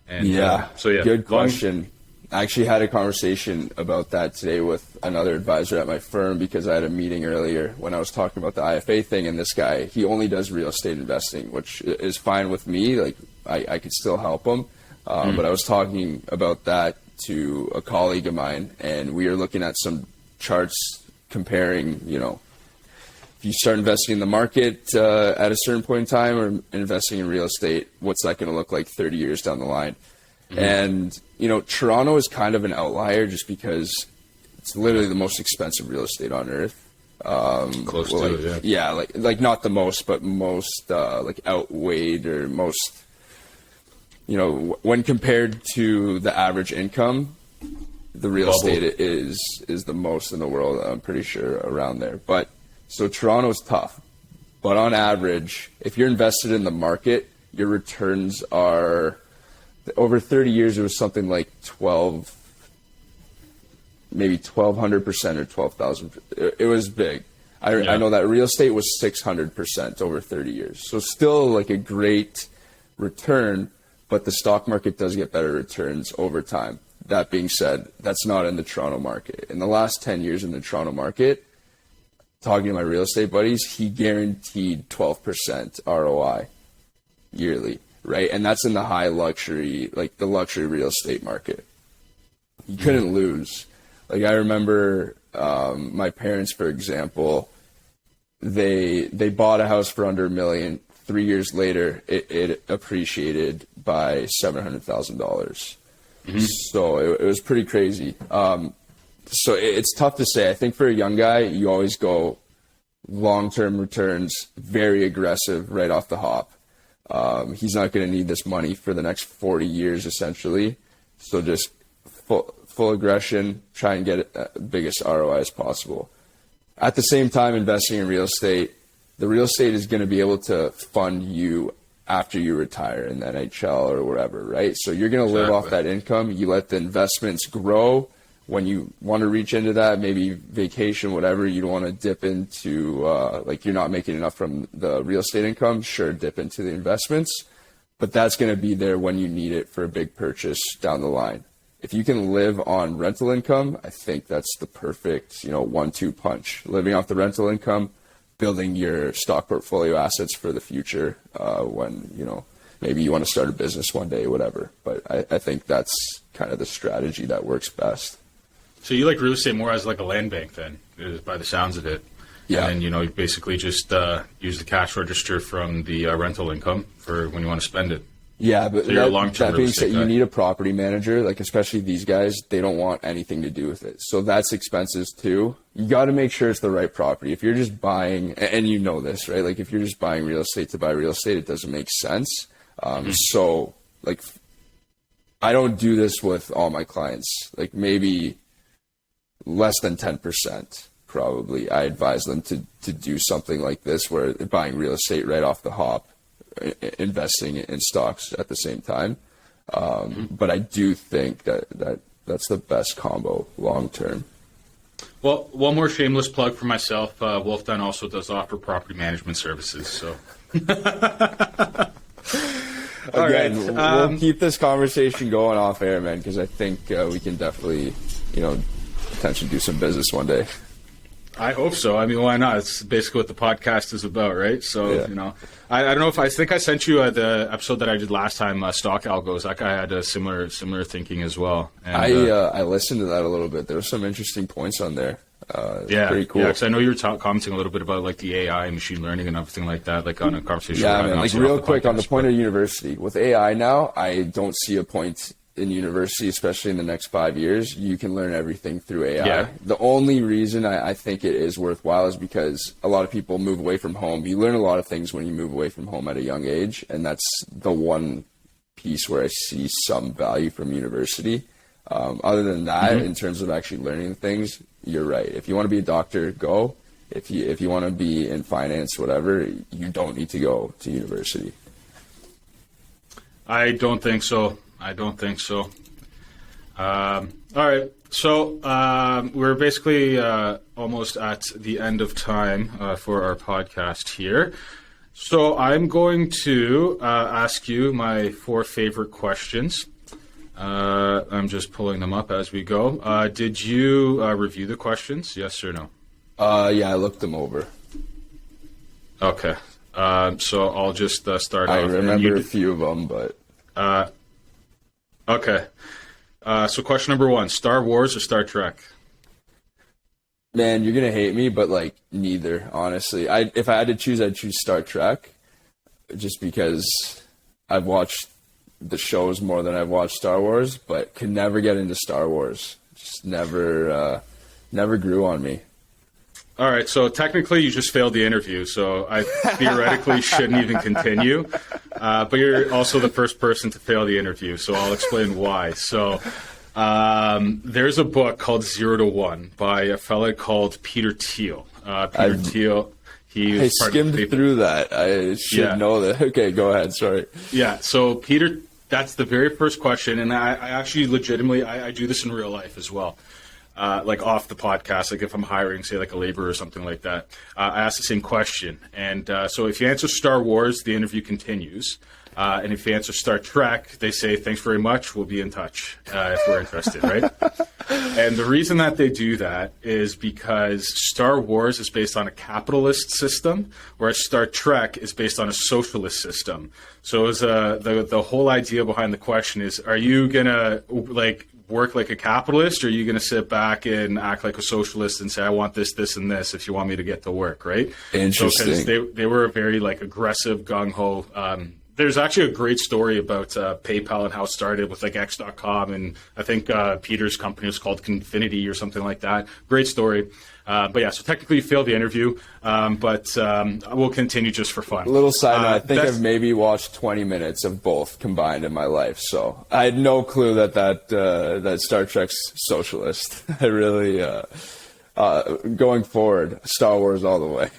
[SPEAKER 2] Good question. I actually had a conversation about that today with another advisor at my firm, because I had a meeting earlier when I was talking about the IFA thing, and this guy, he only does real estate investing, which is fine with me. I could still help him. But I was talking about that to a colleague of mine, and we are looking at some charts comparing, if you start investing in the market at a certain point in time, or investing in real estate, what's that going to look like 30 years down the line? And, Toronto is kind of an outlier just because it's literally the most expensive real estate on earth.
[SPEAKER 1] Close to it,
[SPEAKER 2] yeah. Like not the most, but most outweighed, or most, when compared to the average income, the real estate is the most in the world. I'm pretty sure around there. But so Toronto's tough, but on average, if you're invested in the market, your returns are over 30 years. It was something like 1,200% or 12,000. It was big. I know that real estate was 600% over 30 years. So still like a great return, but the stock market does get better returns over time. That being said, that's not in the Toronto market. In the last 10 years in the Toronto market, talking to my real estate buddies, he guaranteed 12% ROI yearly, right? And that's in the high luxury, like the luxury real estate market. You couldn't lose. Like I remember my parents, for example, they bought a house for under $1 million. 3 years later, it appreciated by $700,000. So it was pretty crazy. So it's tough to say. I think for a young guy, you always go long-term returns, very aggressive right off the hop. He's not going to need this money for the next 40 years, essentially. So just full aggression, try and get the biggest ROI as possible. At the same time, investing in real estate, the real estate is going to be able to fund you after you retire in the NHL or wherever, right? So you're going to live off that income. You let the investments grow. When you want to reach into that, maybe vacation, whatever, you don't want to dip into, you're not making enough from the real estate income, sure, dip into the investments. But that's going to be there when you need it for a big purchase down the line. If you can live on rental income, I think that's the perfect, 1-2 punch. Living off the rental income, building your stock portfolio assets for the future when, maybe you want to start a business one day, whatever. But I think that's kind of the strategy that works best.
[SPEAKER 1] So you like real estate more as like a land bank then, by the sounds of it.
[SPEAKER 2] Yeah.
[SPEAKER 1] And then, you basically just use the cash register from the rental income for when you want to spend it.
[SPEAKER 2] Yeah, but
[SPEAKER 1] so that
[SPEAKER 2] being said, you need a property manager, like especially these guys, they don't want anything to do with it. So that's expenses too. You got to make sure it's the right property. If you're just buying, and you know this, right? Like if you're just buying real estate to buy real estate, it doesn't make sense. So like, I don't do this with all my clients, like maybe less than 10%. Probably I advise them to do something like this where they're buying real estate right off the hop, investing in stocks at the same time. But I do think that's the best combo long term.
[SPEAKER 1] Well, one more shameless plug for myself. Wolf Den also does offer property management services. So
[SPEAKER 2] Again, we'll keep this conversation going off air, man, because I think we can definitely, potentially do some business one day.
[SPEAKER 1] I hope so. I mean, why not? It's basically what the podcast is about, right? So,
[SPEAKER 2] yeah.
[SPEAKER 1] I don't know if I think I sent you the episode that I did last time, Stock Algos. That guy had a similar thinking as well. And,
[SPEAKER 2] I listened to that a little bit. There were some interesting points on there. Pretty cool.
[SPEAKER 1] Yeah, because I know you were commenting a little bit about like the AI and machine learning and everything like that, like on a conversation.
[SPEAKER 2] Yeah, man, like real quick on the point of university with AI now, I don't see a point in university, especially in the next 5 years. You can learn everything through AI.
[SPEAKER 1] Yeah.
[SPEAKER 2] The only reason I think it is worthwhile is because a lot of people move away from home. You learn a lot of things when you move away from home at a young age, and that's the one piece where I see some value from university. Other than that, in terms of actually learning things, you're right. If you want to be a doctor, go. If you want to be in finance, whatever, you don't need to go to university.
[SPEAKER 1] I don't think so. All right. So we're basically almost at the end of time for our podcast here. So I'm going to ask you my 4 favorite questions. I'm just pulling them up as we go. Did you review the questions? Yes or no?
[SPEAKER 2] Yeah, I looked them over.
[SPEAKER 1] Okay. So I'll just start off.
[SPEAKER 2] I remember a few of them, but...
[SPEAKER 1] Okay. So question number 1, Star Wars or Star Trek?
[SPEAKER 2] Man, you're gonna hate me, but like neither, honestly. If I had to choose, I'd choose Star Trek, just because I've watched the shows more than I've watched Star Wars, but could never get into Star Wars. Just never grew on me.
[SPEAKER 1] All right, so technically you just failed the interview, so I theoretically shouldn't even continue. But you're also the first person to fail the interview, so I'll explain why. So there's a book called 0 to 1 by a fella called Peter Thiel. Peter Thiel,
[SPEAKER 2] I skimmed through that. I should know that. Okay, go ahead. Sorry.
[SPEAKER 1] Yeah, so Peter, that's the very first question, and I actually legitimately, I do this in real life as well. Like off the podcast, like if I'm hiring, say, like a laborer or something like that, I ask the same question. And so if you answer Star Wars, the interview continues. And if you answer Star Trek, they say, thanks very much, we'll be in touch if we're interested, right? And the reason that they do that is because Star Wars is based on a capitalist system, whereas Star Trek is based on a socialist system. So as the whole idea behind the question is, are you going to, like, work like a capitalist, or are you going to sit back and act like a socialist and say, I want this, this, and this if you want me to get to work, right?
[SPEAKER 2] Interesting.
[SPEAKER 1] So, they were very, like, aggressive, gung-ho. There's actually a great story about PayPal and how it started with, like, X.com, and I think Peter's company was called Confinity or something like that. Great story. But yeah, so technically you failed the interview, but we'll continue just for fun.
[SPEAKER 2] A little side note, I think I've maybe watched 20 minutes of both combined in my life, so I had no clue that Star Trek's socialist. I really, going forward, Star Wars all the way.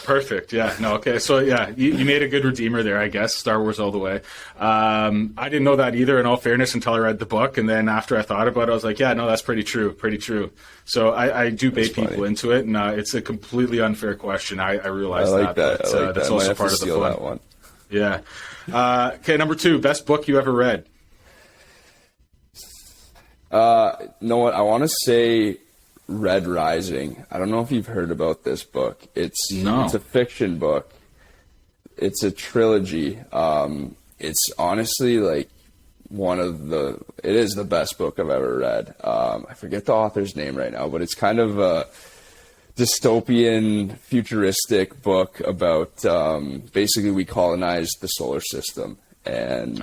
[SPEAKER 1] Perfect. Yeah. No. Okay. So yeah, you made a good redeemer there, I guess. Star Wars all the way. I didn't know that either, in all fairness, until I read the book, and then after I thought about it, I was like, yeah, no, that's pretty true. Pretty true. So I do bait people into it, and it's a completely unfair question. I realize
[SPEAKER 2] that.
[SPEAKER 1] But,
[SPEAKER 2] I like
[SPEAKER 1] that's
[SPEAKER 2] that.
[SPEAKER 1] also part of the fun.
[SPEAKER 2] That one.
[SPEAKER 1] Yeah. Okay. Number 2, best book you ever read.
[SPEAKER 2] Know what? I want to say Red Rising. I don't know if you've heard about this book. It's a fiction book. It's a trilogy. It's honestly like it is the best book I've ever read. I forget the author's name right now, but it's kind of a dystopian, futuristic book about basically we colonized the solar system, and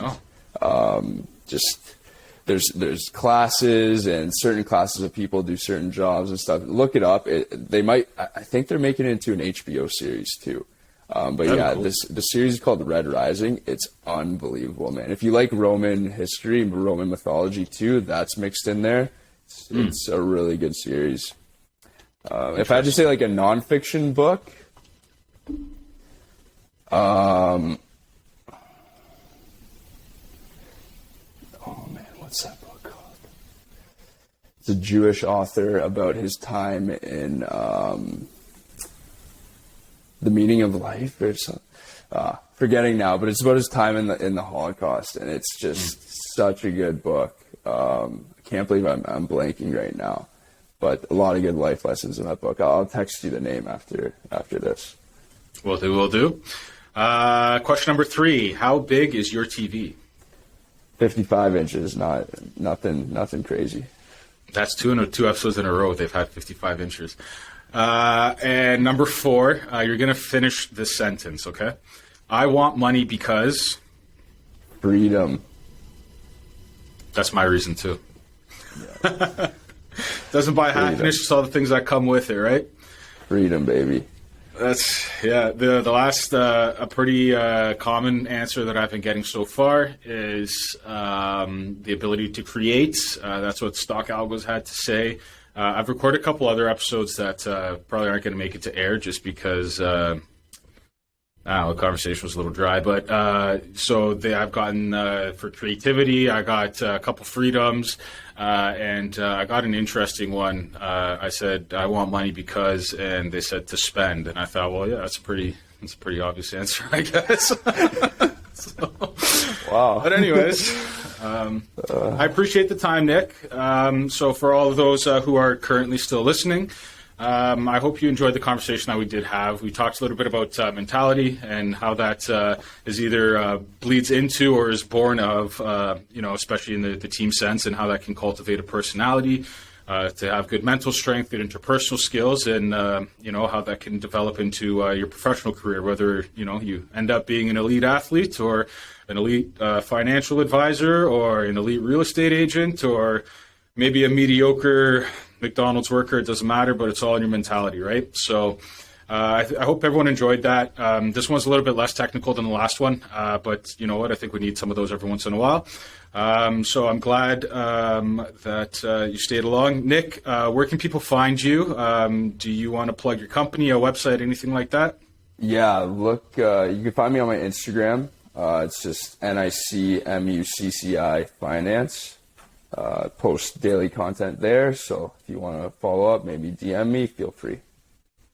[SPEAKER 2] just there's classes, and certain classes of people do certain jobs and stuff. Look it up. I think they're making it into an HBO series too. But yeah, cool. The series is called Red Rising. It's unbelievable, man. If you like Roman history, Roman mythology too, that's mixed in there. It's a really good series. If I had to say like a nonfiction book, what's that book called? It's a Jewish author about his time in The Meaning of Life or something. Forgetting now, but it's about his time in the Holocaust, and it's just such a good book. I can't believe I'm blanking right now, but a lot of good life lessons in that book. I'll text you the name after this.
[SPEAKER 1] Will do. Question number 3: how big is your TV?
[SPEAKER 2] 55 inches, nothing crazy. That's
[SPEAKER 1] 2 episodes in a row they've had 55 inches. And number 4, you're going to finish this sentence, okay? I want money because...
[SPEAKER 2] freedom.
[SPEAKER 1] That's my reason, too. Yeah. Doesn't buy happiness, just all the things that come with it, right?
[SPEAKER 2] Freedom, baby.
[SPEAKER 1] The last a pretty common answer that I've been getting so far is the ability to create. That's what Stock Algo's had to say. I've recorded a couple other episodes that probably aren't going to make it to air just because the conversation was a little dry. But I've gotten for creativity, I got a couple freedoms. And I got an interesting one. I said, I want money because, and they said to spend. And I thought, well, yeah, that's a pretty obvious answer, I guess.
[SPEAKER 2] Wow.
[SPEAKER 1] But anyways, I appreciate the time, Nick. So for all of those who are currently still listening, I hope you enjoyed the conversation that we did have. We talked a little bit about mentality and how that is either bleeds into or is born of, especially in the team sense, and how that can cultivate a personality. to have good mental strength, good interpersonal skills, and how that can develop into your professional career, whether you end up being an elite athlete or an elite financial advisor or an elite real estate agent or maybe a mediocre McDonald's worker. It doesn't matter, but it's all in your mentality, right? So I hope everyone enjoyed that. This one's a little bit less technical than the last one, but you know what? I think we need some of those every once in a while. So I'm glad that you stayed along. Nic, where can people find you? Do you want to plug your company, a website, anything like that?
[SPEAKER 2] Yeah, look, you can find me on my Instagram. It's just NICMUCCI Finance. Post daily content there. So if you want to follow up, maybe DM me, feel free.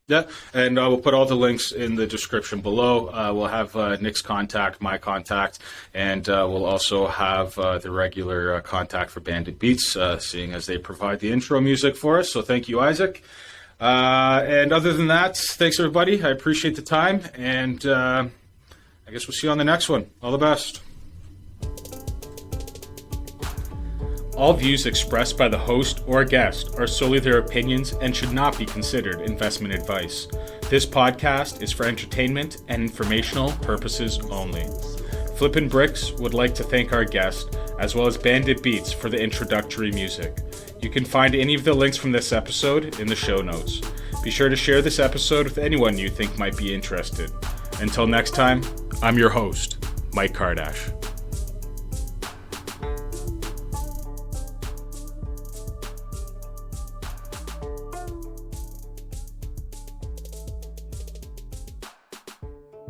[SPEAKER 1] Yeah, and we'll put all the links in the description below. We'll have Nic's contact, my contact, and we'll also have the regular contact for Bandit Beats, seeing as they provide the intro music for us. So thank you, Isaac. And other than that, thanks, everybody. I appreciate the time, and I guess we'll see you on the next one. All the best. All views expressed by the host or guest are solely their opinions and should not be considered investment advice. This podcast is for entertainment and informational purposes only. Flippin' Bricks would like to thank our guest, as well as Bandit Beats, for the introductory music. You can find any of the links from this episode in the show notes. Be sure to share this episode with anyone you think might be interested. Until next time, I'm your host, Mike Kardash.